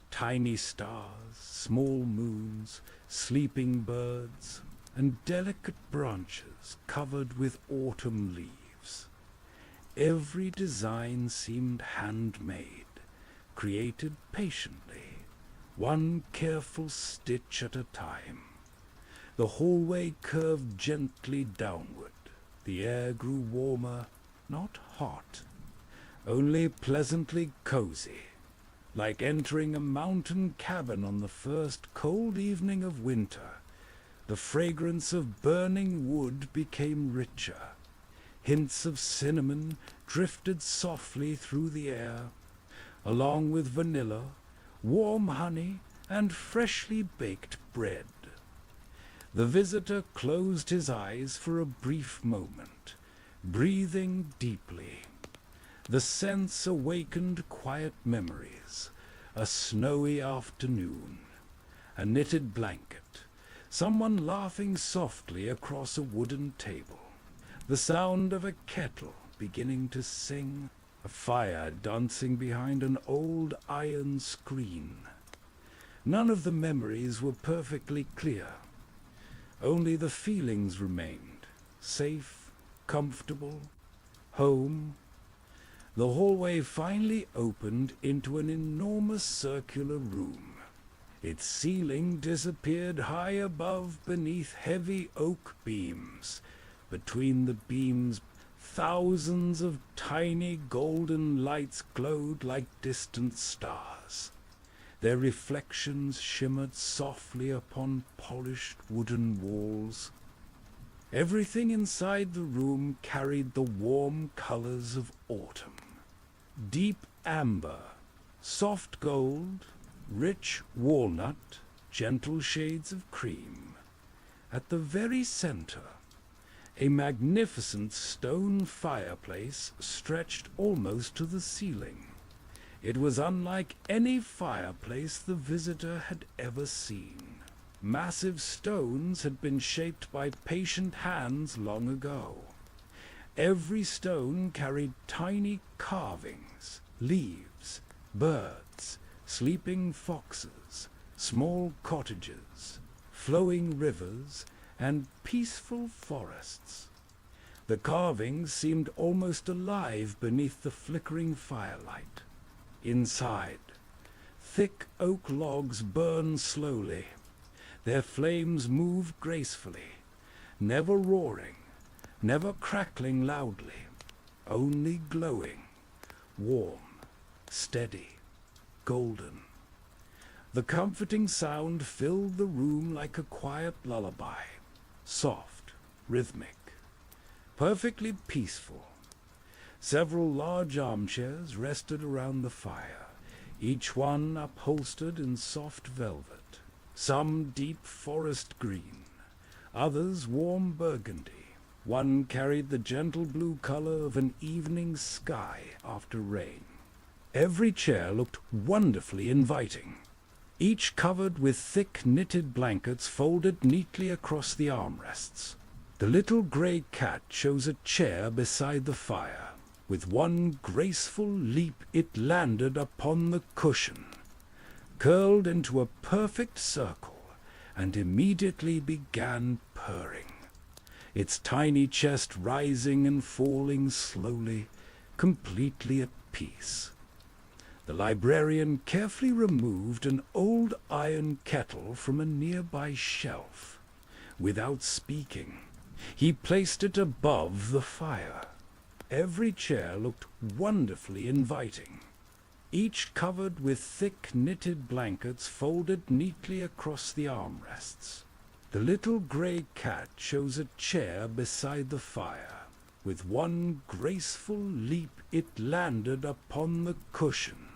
Tiny stars, small moons, sleeping birds, and delicate branches covered with autumn leaves. Every design seemed handmade, created patiently, one careful stitch at a time. The hallway curved gently downward. The air grew warmer, not hot, only pleasantly cozy, like entering a mountain cabin on the first cold evening of winter. The fragrance of burning wood became richer. Hints of cinnamon drifted softly through the air, along with vanilla, warm honey, and freshly baked bread. The visitor closed his eyes for a brief moment, breathing deeply. The sense awakened quiet memories, a snowy afternoon, a knitted blanket, someone laughing softly across a wooden table, the sound of a kettle beginning to sing, a fire dancing behind an old iron screen. None of the memories were perfectly clear. Only the feelings remained, safe, comfortable, home. The hallway finally opened into an enormous circular room. Its ceiling disappeared high above beneath heavy oak beams. Between the beams, thousands of tiny golden lights glowed like distant stars. Their reflections shimmered softly upon polished wooden walls. Everything inside the room carried the warm colors of autumn. Deep amber, soft gold, rich walnut, gentle shades of cream. At the very center, a magnificent stone fireplace stretched almost to the ceiling. It was unlike any fireplace the visitor had ever seen. Massive stones had been shaped by patient hands long ago. Every stone carried tiny carvings, leaves, birds, sleeping foxes, small cottages, flowing rivers, and peaceful forests. The carvings seemed almost alive beneath the flickering firelight. Inside, thick oak logs burned slowly. Their flames moved gracefully, never roaring, never crackling loudly, only glowing, warm, steady, golden. The comforting sound filled the room like a quiet lullaby, soft, rhythmic, perfectly peaceful. Several large armchairs rested around the fire, each one upholstered in soft velvet, some deep forest green, others warm burgundy. One carried the gentle blue color of an evening sky after rain. Every chair looked wonderfully inviting, each covered with thick knitted blankets folded neatly across the armrests. The little gray cat chose a chair beside the fire. With one graceful leap it landed upon the cushion, curled into a perfect circle, and immediately began purring, its tiny chest rising and falling slowly, completely at peace. The librarian carefully removed an old iron kettle from a nearby shelf. Without speaking, he placed it above the fire. Every chair looked wonderfully inviting, each covered with thick knitted blankets folded neatly across the armrests. The little gray cat chose a chair beside the fire. With one graceful leap it landed upon the cushion,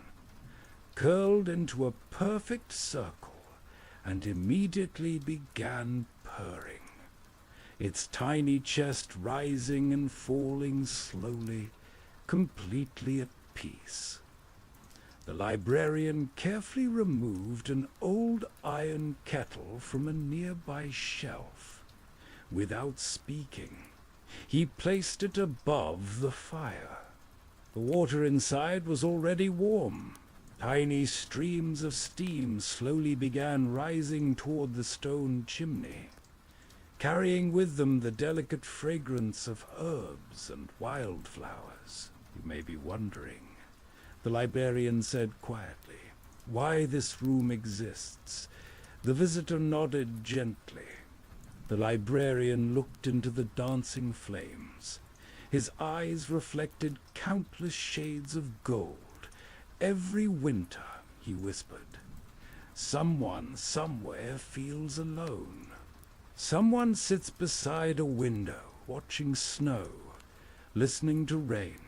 curled into a perfect circle, and immediately began purring, its tiny chest rising and falling slowly, completely at peace. The librarian carefully removed an old iron kettle from a nearby shelf. Without speaking, he placed it above the fire. The water inside was already warm. Tiny streams of steam slowly began rising toward the stone chimney, carrying with them the delicate fragrance of herbs and wildflowers. You may be wondering, the librarian said quietly, why this room exists. The visitor nodded gently. The librarian looked into the dancing flames. His eyes reflected countless shades of gold. Every winter, he whispered, someone somewhere feels alone. Someone sits beside a window, watching snow, listening to rain,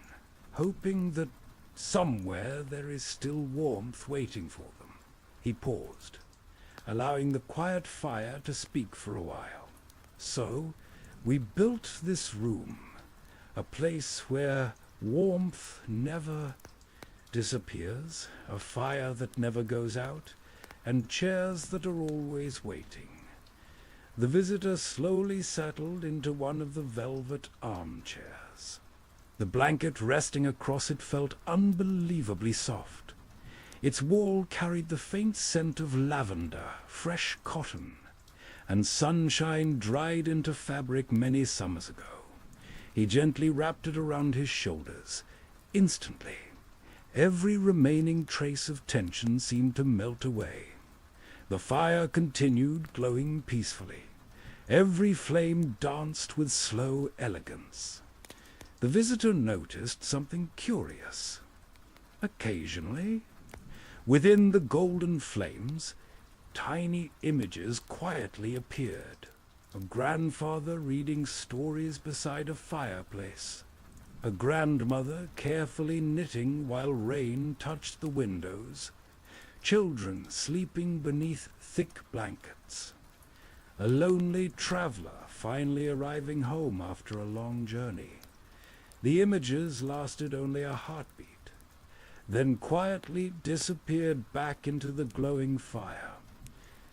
hoping that somewhere there is still warmth waiting for them. He paused, allowing the quiet fire to speak for a while. So, we built this room, a place where warmth never disappears, a fire that never goes out, and chairs that are always waiting. The visitor slowly settled into one of the velvet armchairs. The blanket resting across it felt unbelievably soft. Its wall carried the faint scent of lavender, fresh cotton, and sunshine dried into fabric many summers ago. He gently wrapped it around his shoulders. Instantly, every remaining trace of tension seemed to melt away. The fire continued, glowing peacefully. Every flame danced with slow elegance. The visitor noticed something curious. Occasionally, within the golden flames, tiny images quietly appeared. A grandfather reading stories beside a fireplace. A grandmother carefully knitting while rain touched the windows. Children sleeping beneath thick blankets. A lonely traveler finally arriving home after a long journey. The images lasted only a heartbeat, then quietly disappeared back into the glowing fire.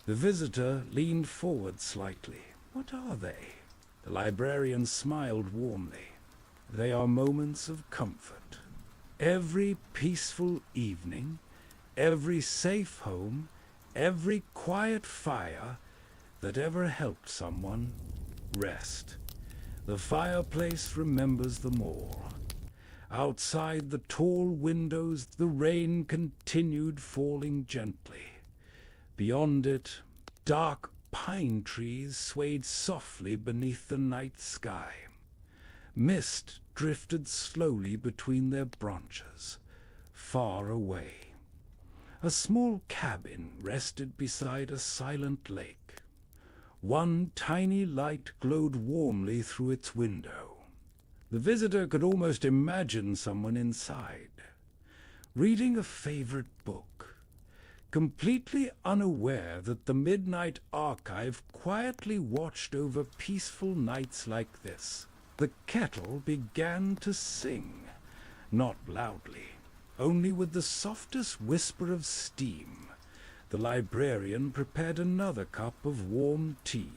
The visitor leaned forward slightly. What are they? The librarian smiled warmly. They are moments of comfort. Every peaceful evening, every safe home, every quiet fire that ever helped someone rest. The fireplace remembers them all. Outside the tall windows, the rain continued falling gently. Beyond it, dark pine trees swayed softly beneath the night sky. Mist drifted slowly between their branches, far away. A small cabin rested beside a silent lake. One tiny light glowed warmly through its window. The visitor could almost imagine someone inside, reading a favorite book, completely unaware that the Midnight Archive quietly watched over peaceful nights like this. The kettle began to sing, not loudly, only with the softest whisper of steam. The librarian prepared another cup of warm tea,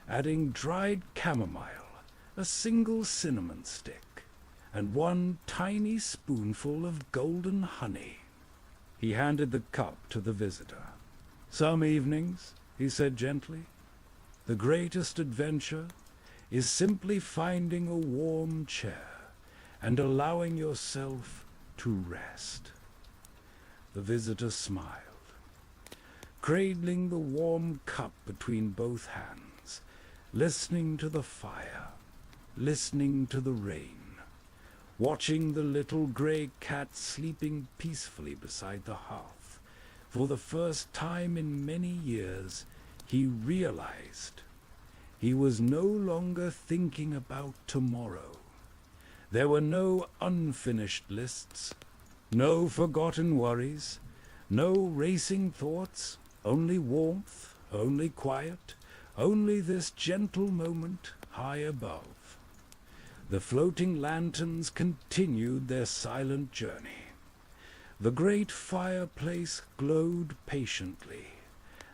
adding dried chamomile, a single cinnamon stick, and one tiny spoonful of golden honey. He handed the cup to the visitor. "Some evenings," he said gently, "the greatest adventure is simply finding a warm chair and allowing yourself to rest." The visitor smiled, cradling the warm cup between both hands, listening to the fire, listening to the rain, watching the little gray cat sleeping peacefully beside the hearth. For the first time in many years, he realized he was no longer thinking about tomorrow. There were no unfinished lists, no forgotten worries, no racing thoughts, only warmth, only quiet, only this gentle moment high above. The floating lanterns continued their silent journey. The great fireplace glowed patiently,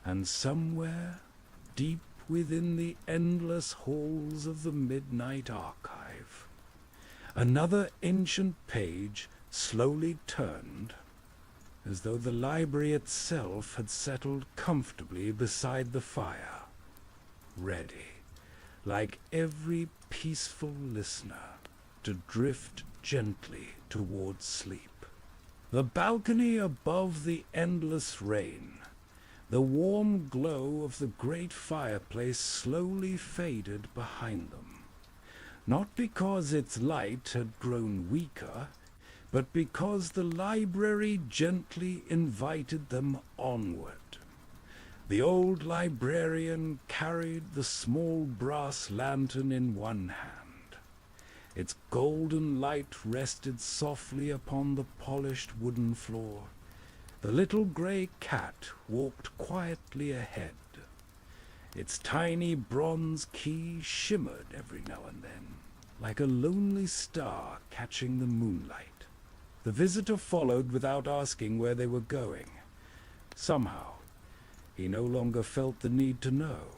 and somewhere, deep within the endless halls of the Midnight Archive, another ancient page slowly turned, as though the library itself had settled comfortably beside the fire, ready, like every peaceful listener, to drift gently towards sleep. The balcony above the endless rain, the warm glow of the great fireplace slowly faded behind them, not because its light had grown weaker, but because the library gently invited them onward. The old librarian carried the small brass lantern in one hand. Its golden light rested softly upon the polished wooden floor. The little gray cat walked quietly ahead. Its tiny bronze key shimmered every now and then, like a lonely star catching the moonlight. The visitor followed without asking where they were going. Somehow, he no longer felt the need to know.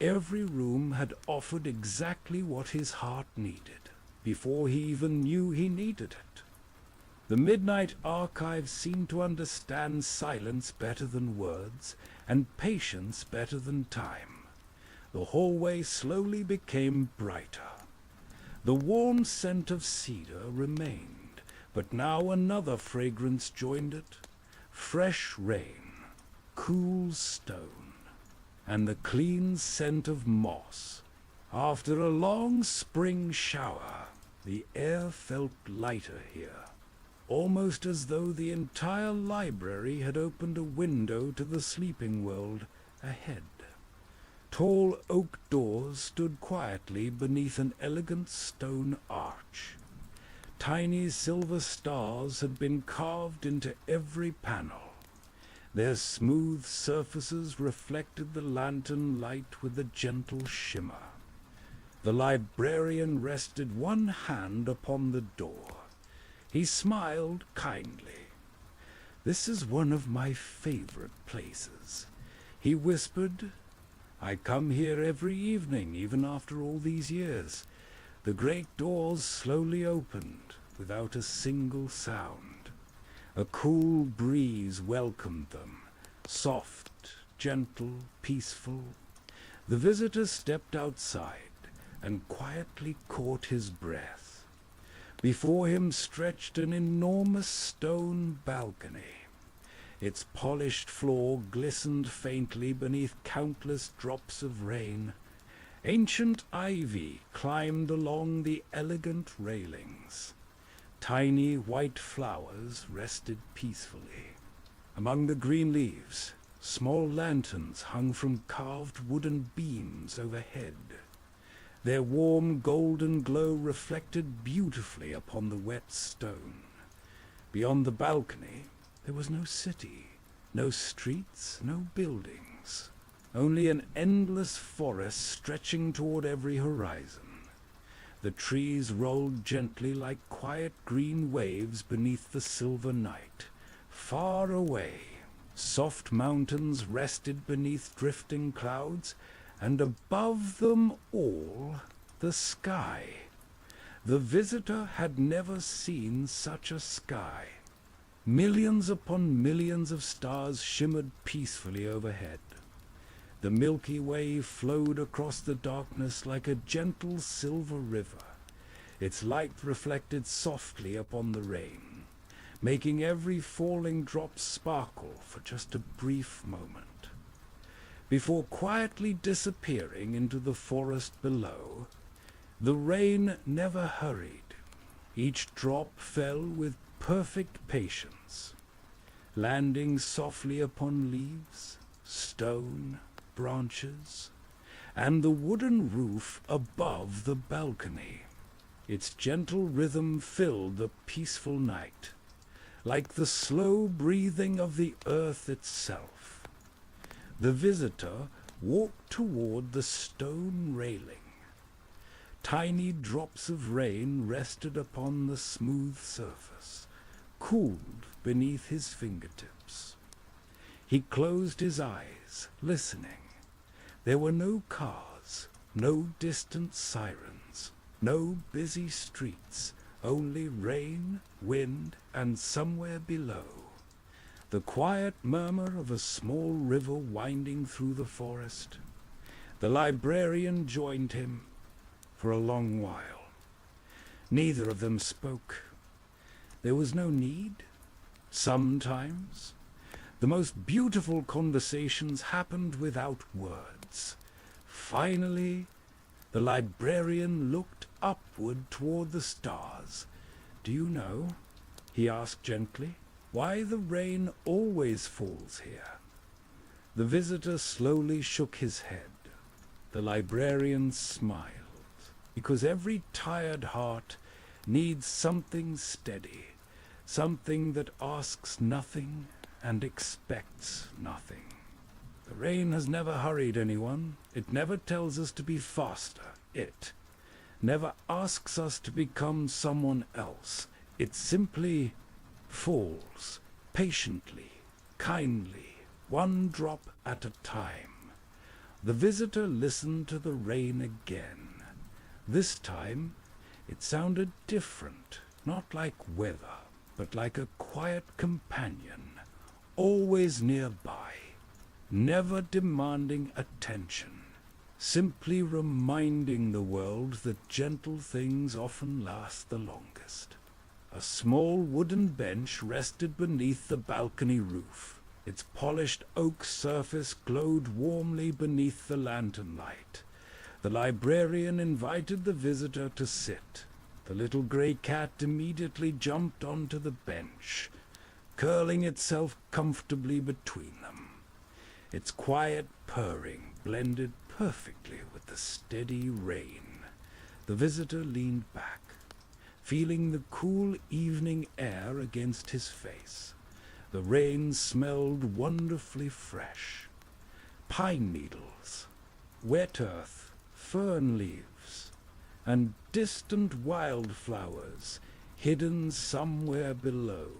Every room had offered exactly what his heart needed, before he even knew he needed it. The Midnight Archive seemed to understand silence better than words, and patience better than time. The hallway slowly became brighter. The warm scent of cedar remained, but now another fragrance joined it: fresh rain, cool stone, and the clean scent of moss. After a long spring shower, the air felt lighter here, almost as though the entire library had opened a window to the sleeping world ahead. Tall oak doors stood quietly beneath an elegant stone arch. Tiny silver stars had been carved into every panel. Their smooth surfaces reflected the lantern light with a gentle shimmer. The librarian rested one hand upon the door. He smiled kindly. "This is one of my favorite places," he whispered. "I come here every evening, even after all these years." The great doors slowly opened, without a single sound. A cool breeze welcomed them, soft, gentle, peaceful. The visitor stepped outside and quietly caught his breath. Before him stretched an enormous stone balcony. Its polished floor glistened faintly beneath countless drops of rain. Ancient ivy climbed along the elegant railings. Tiny white flowers rested peacefully. Among the green leaves, small lanterns hung from carved wooden beams overhead. Their warm golden glow reflected beautifully upon the wet stone. Beyond the balcony, there was no city, no streets, no buildings. Only an endless forest stretching toward every horizon. The trees rolled gently like quiet green waves beneath the silver night. Far away, soft mountains rested beneath drifting clouds, and above them all, the sky. The visitor had never seen such a sky. Millions upon millions of stars shimmered peacefully overhead. The Milky Way flowed across the darkness like a gentle silver river. Its light reflected softly upon the rain, making every falling drop sparkle for just a brief moment, before quietly disappearing into the forest below. The rain never hurried. Each drop fell with perfect patience, landing softly upon leaves, stone, branches, and the wooden roof above the balcony. Its gentle rhythm filled the peaceful night, like the slow breathing of the earth itself. The visitor walked toward the stone railing. Tiny drops of rain rested upon the smooth surface, cooled beneath his fingertips. He closed his eyes, listening. There were no cars, no distant sirens, no busy streets, only rain, wind, and somewhere below, the quiet murmur of a small river winding through the forest. The librarian joined him for a long while. Neither of them spoke. There was no need. Sometimes the most beautiful conversations happened without words. Finally, the librarian looked upward toward the stars. "Do you know," he asked gently, "why the rain always falls here?" The visitor slowly shook his head. The librarian smiled. "Because every tired heart needs something steady, something that asks nothing and expects nothing. The rain has never hurried anyone. It never tells us to be faster. It never asks us to become someone else. It simply falls, patiently, kindly, one drop at a time." The visitor listened to the rain again. This time it sounded different, not like weather, but like a quiet companion, always nearby, never demanding attention, simply reminding the world that gentle things often last the longest. A small wooden bench rested beneath the balcony roof. Its polished oak surface glowed warmly beneath the lantern light. The librarian invited the visitor to sit. The little gray cat immediately jumped onto the bench, curling itself comfortably between them. Its quiet purring blended perfectly with the steady rain. The visitor leaned back, feeling the cool evening air against his face. The rain smelled wonderfully fresh. Pine needles, wet earth, fern leaves, and distant wildflowers hidden somewhere below.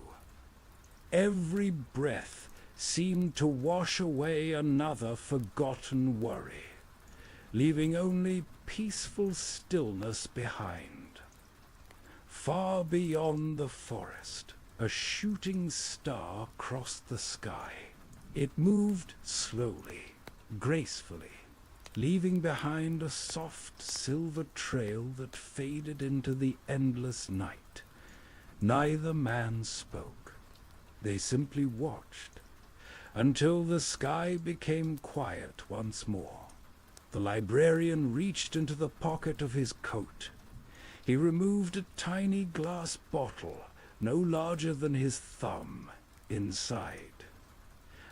Every breath seemed to wash away another forgotten worry, leaving only peaceful stillness behind. Far beyond the forest, a shooting star crossed the sky. It moved slowly, gracefully, leaving behind a soft silver trail that faded into the endless night. Neither man spoke. They simply watched, until the sky became quiet once more. The librarian reached into the pocket of his coat. He removed a tiny glass bottle, no larger than his thumb, inside.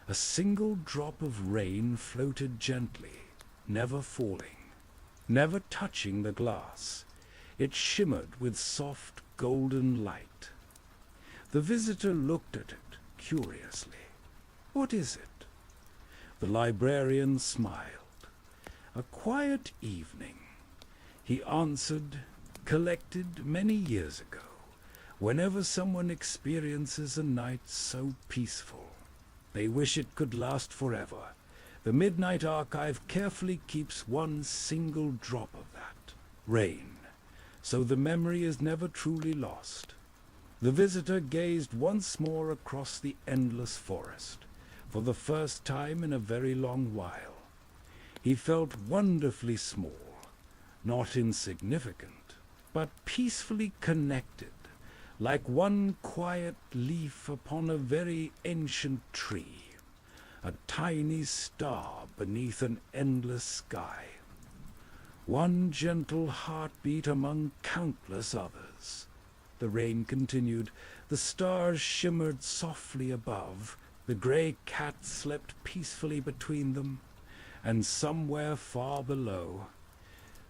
A single drop of rain floated gently, never falling, never touching the glass. It shimmered with soft golden light. The visitor looked at it curiously. "What is it?" The librarian smiled. "A quiet evening," he answered, "collected many years ago, whenever someone experiences a night so peaceful. They wish it could last forever. The Midnight Archive carefully keeps one single drop of that, rain, so the memory is never truly lost." The visitor gazed once more across the endless forest, for the first time in a very long while. He felt wonderfully small, not insignificant, but peacefully connected, like one quiet leaf upon a very ancient tree, a tiny star beneath an endless sky, one gentle heartbeat among countless others. The rain continued. The stars shimmered softly above. The grey cat slept peacefully between them, and somewhere far below,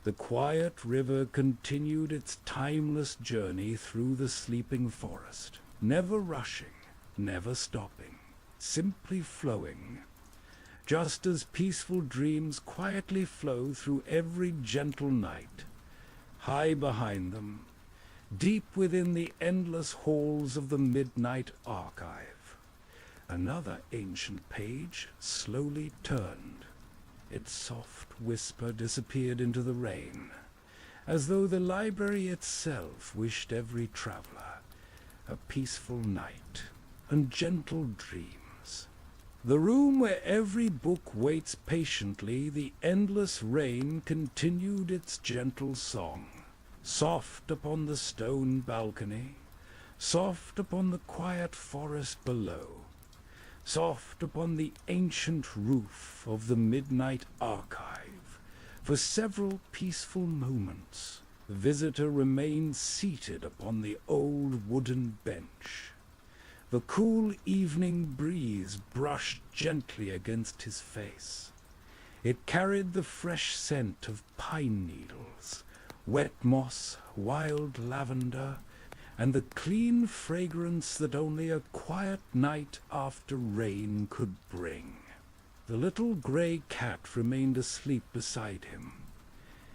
the quiet river continued its timeless journey through the sleeping forest, never rushing, never stopping, simply flowing, just as peaceful dreams quietly flow through every gentle night. High behind them, deep within the endless halls of the Midnight Archive, another ancient page slowly turned. Its soft whisper disappeared into the rain, as though the library itself wished every traveler a peaceful night and gentle dreams. The room where every book waits patiently, the endless rain continued its gentle song, soft upon the stone balcony, soft upon the quiet forest below, soft upon the ancient roof of the Midnight Archive. For several peaceful moments, the visitor remained seated upon the old wooden bench. The cool evening breeze brushed gently against his face. It carried the fresh scent of pine needles, wet moss, wild lavender, and the clean fragrance that only a quiet night after rain could bring. The little grey cat remained asleep beside him.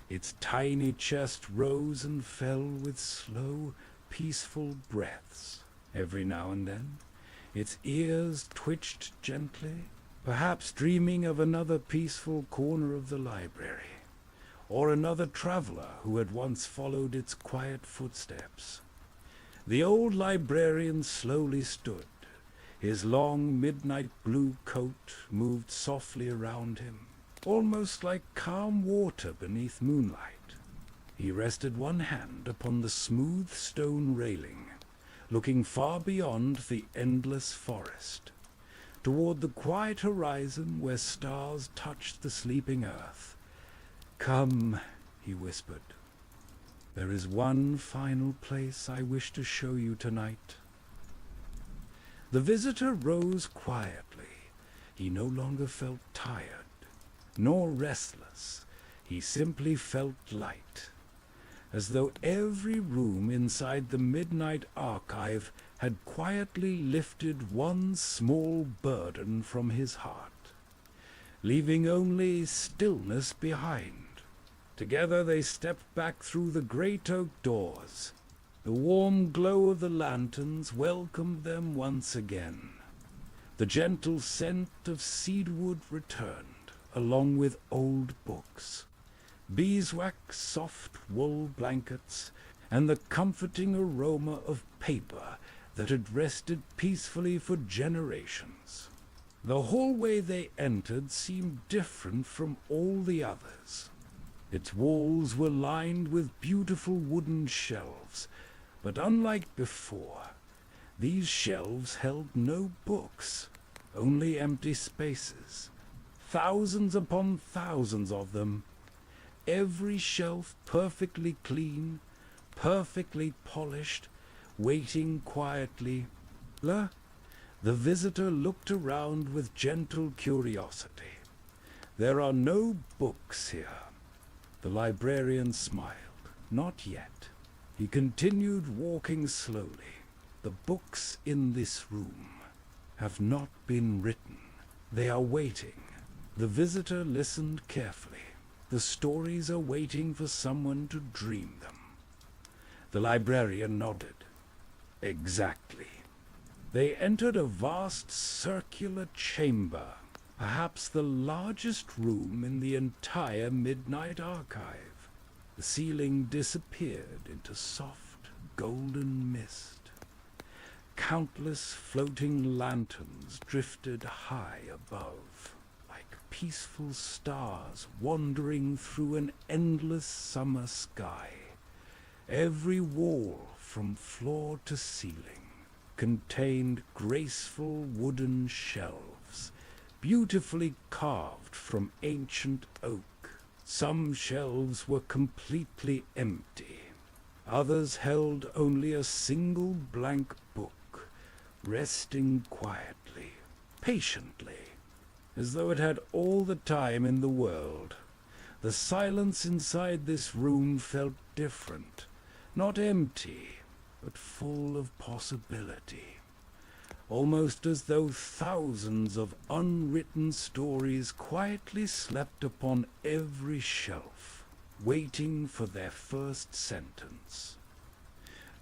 Its tiny chest rose and fell with slow, peaceful breaths. Every now and then, its ears twitched gently, perhaps dreaming of another peaceful corner of the library, or another traveler who had once followed its quiet footsteps. The old librarian slowly stood. His long midnight blue coat moved softly around him, almost like calm water beneath moonlight. He rested one hand upon the smooth stone railing, looking far beyond the endless forest, toward the quiet horizon where stars touched the sleeping earth. "Come," he whispered. "There is one final place I wish to show you tonight." The visitor rose quietly. He no longer felt tired, nor restless. He simply felt light, as though every room inside the Midnight Archive had quietly lifted one small burden from his heart, leaving only stillness behind. Together they stepped back through the great oak doors. The warm glow of the lanterns welcomed them once again. The gentle scent of cedarwood returned, along with old books, beeswax soft wool blankets, and the comforting aroma of paper that had rested peacefully for generations. The hallway they entered seemed different from all the others. Its walls were lined with beautiful wooden shelves, but unlike before, these shelves held no books, only empty spaces, thousands upon thousands of them, every shelf perfectly clean, perfectly polished, waiting quietly. The visitor looked around with gentle curiosity. "There are no books here." The librarian smiled. "Not yet." He continued walking slowly. "The books in this room have not been written. They are waiting." The visitor listened carefully. "The stories are waiting for someone to dream them." The librarian nodded. "Exactly." They entered a vast circular chamber, perhaps the largest room in the entire Midnight Archive. The ceiling disappeared into soft, golden mist. Countless floating lanterns drifted high above, like peaceful stars wandering through an endless summer sky. Every wall, from floor to ceiling, contained graceful wooden shelves, beautifully carved from ancient oak. Some shelves were completely empty. Others held only a single blank book, resting quietly, patiently, as though it had all the time in the world. The silence inside this room felt different, not empty, but full of possibility, almost as though thousands of unwritten stories quietly slept upon every shelf, waiting for their first sentence.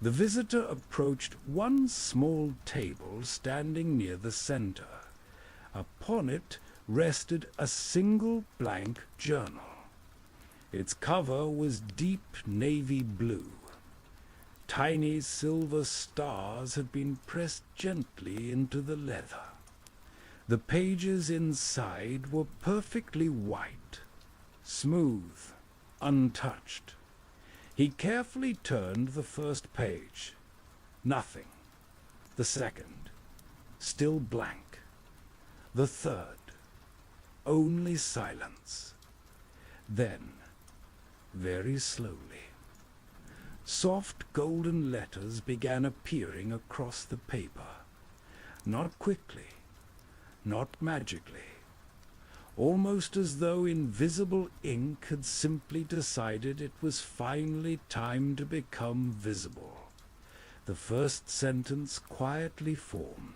The visitor approached one small table standing near the center. Upon it rested a single blank journal. Its cover was deep navy blue. Tiny silver stars had been pressed gently into the leather. The pages inside were perfectly white, smooth, untouched. He carefully turned the first page. Nothing. The second. Still blank. The third. Only silence. Then, very slowly, soft golden letters began appearing across the paper. Not quickly, not magically, almost as though invisible ink had simply decided it was finally time to become visible. The first sentence quietly formed.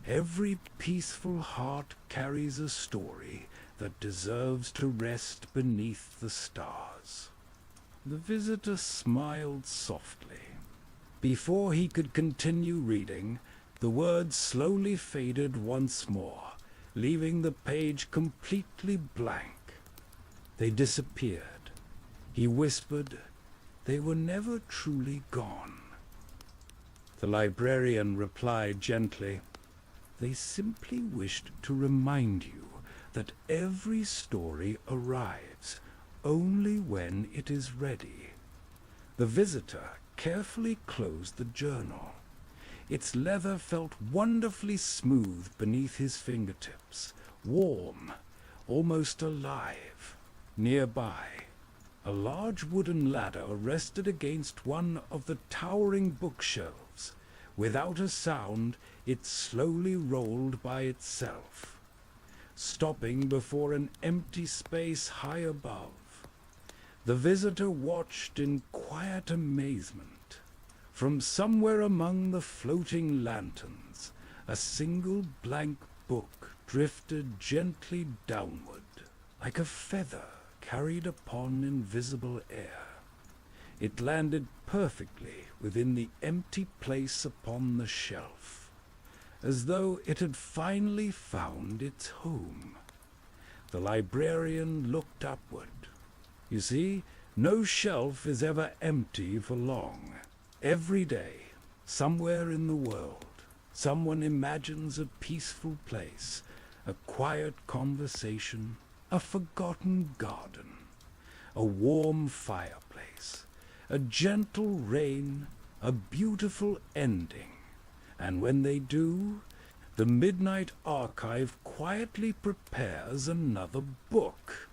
"Every peaceful heart carries a story that deserves to rest beneath the stars." The visitor smiled softly. Before he could continue reading, the words slowly faded once more, leaving the page completely blank. They disappeared. He whispered, "They were never truly gone." The librarian replied gently, "They simply wished to remind you that every story arrives only when it is ready." The visitor carefully closed the journal. Its leather felt wonderfully smooth beneath his fingertips, warm, almost alive. Nearby, a large wooden ladder rested against one of the towering bookshelves. Without a sound, it slowly rolled by itself. stopping before an empty space high above. The visitor watched in quiet amazement. From somewhere among the floating lanterns, a single blank book drifted gently downward, like a feather carried upon invisible air. It landed perfectly within the empty place upon the shelf, as though it had finally found its home. The librarian looked upward. You see, no shelf is ever empty for long. Every day, somewhere in the world, someone imagines a peaceful place, a quiet conversation, a forgotten garden, a warm fireplace, a gentle rain, a beautiful ending. And when they do, the Midnight Archive quietly prepares another book.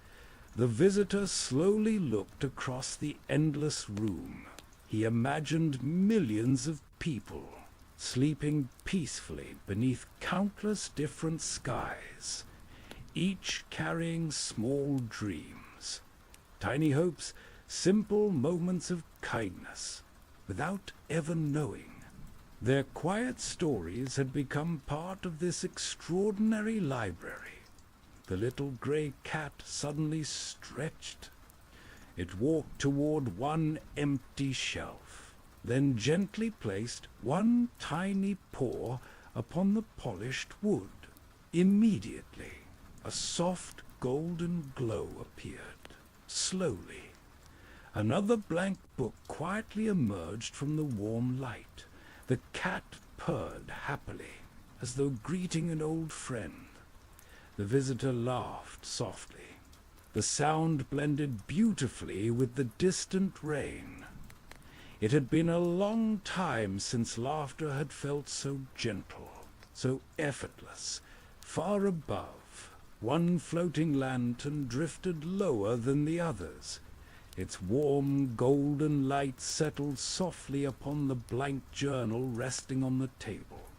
The visitor slowly looked across the endless room. He imagined millions of people sleeping peacefully beneath countless different skies, each carrying small dreams, tiny hopes, simple moments of kindness, without ever knowing. Their quiet stories had become part of this extraordinary library. The little grey cat suddenly stretched. It walked toward one empty shelf, then gently placed one tiny paw upon the polished wood. Immediately, a soft golden glow appeared, slowly. Another blank book quietly emerged from the warm light. The cat purred happily, as though greeting an old friend. The visitor laughed softly. The sound blended beautifully with the distant rain. It had been a long time since laughter had felt so gentle, so effortless. Far above, one floating lantern drifted lower than the others. Its warm golden light settled softly upon the blank journal resting on the table.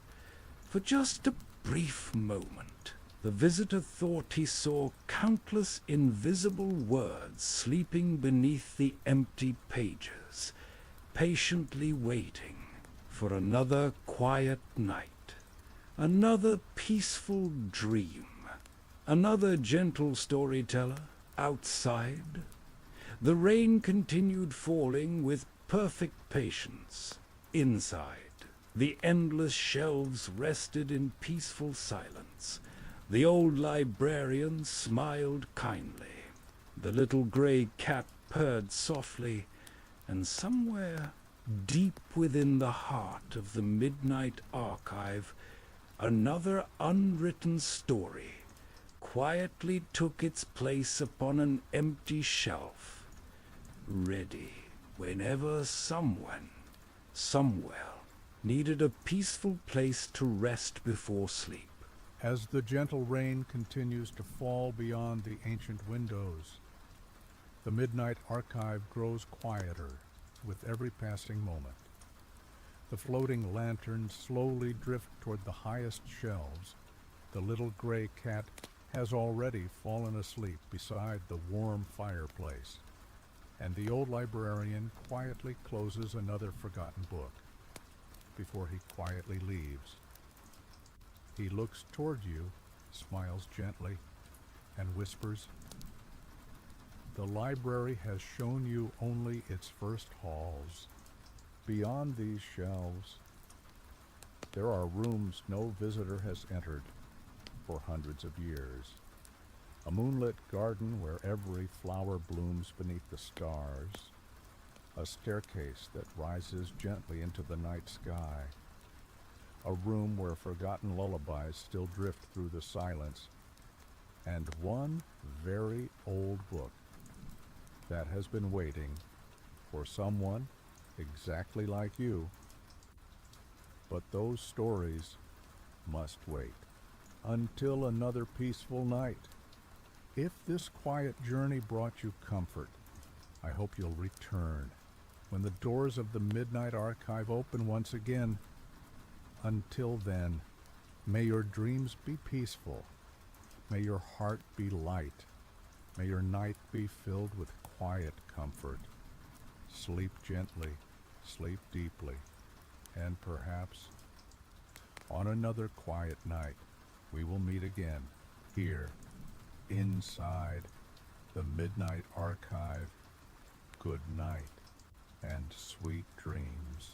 For just a brief moment, the visitor thought he saw countless invisible words sleeping beneath the empty pages, patiently waiting for another quiet night, another peaceful dream, another gentle storyteller outside. The rain continued falling with perfect patience. Inside, the endless shelves rested in peaceful silence. The old librarian smiled kindly. The little grey cat purred softly, and somewhere deep within the heart of the Midnight Archive, another unwritten story quietly took its place upon an empty shelf, ready whenever someone, somewhere, needed a peaceful place to rest before sleep. As the gentle rain continues to fall beyond the ancient windows, the Midnight Archive grows quieter with every passing moment. The floating lanterns slowly drift toward the highest shelves. The little gray cat has already fallen asleep beside the warm fireplace, and the old librarian quietly closes another forgotten book before he quietly leaves. He looks toward you, smiles gently, and whispers, "The library has shown you only its first halls. Beyond these shelves, there are rooms no visitor has entered for hundreds of years. A moonlit garden where every flower blooms beneath the stars. A staircase that rises gently into the night sky. A room where forgotten lullabies still drift through the silence. And one very old book that has been waiting for someone exactly like you. But those stories must wait until another peaceful night. If this quiet journey brought you comfort, I hope you'll return when the doors of the Midnight Archive open once again. Until then, may your dreams be peaceful, May your heart be light. May your night be filled with quiet comfort. Sleep gently, sleep deeply, and perhaps on another quiet night we will meet again here inside the Midnight Archive. Good night and sweet dreams.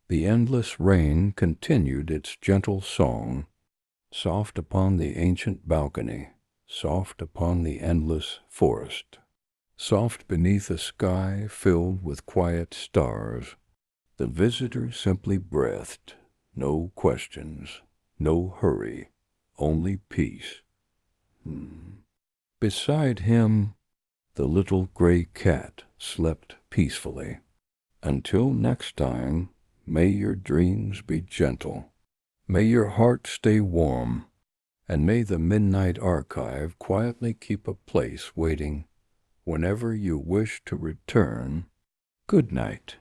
The endless rain continued its gentle song, soft upon the ancient balcony, soft upon the endless forest, soft beneath a sky filled with quiet stars. The visitor simply breathed, no questions, no hurry, only peace. Beside him, the little gray cat slept peacefully. Until next time, may your dreams be gentle. May your heart stay warm, and may the Midnight Archive quietly keep a place waiting whenever you wish to return. Good night.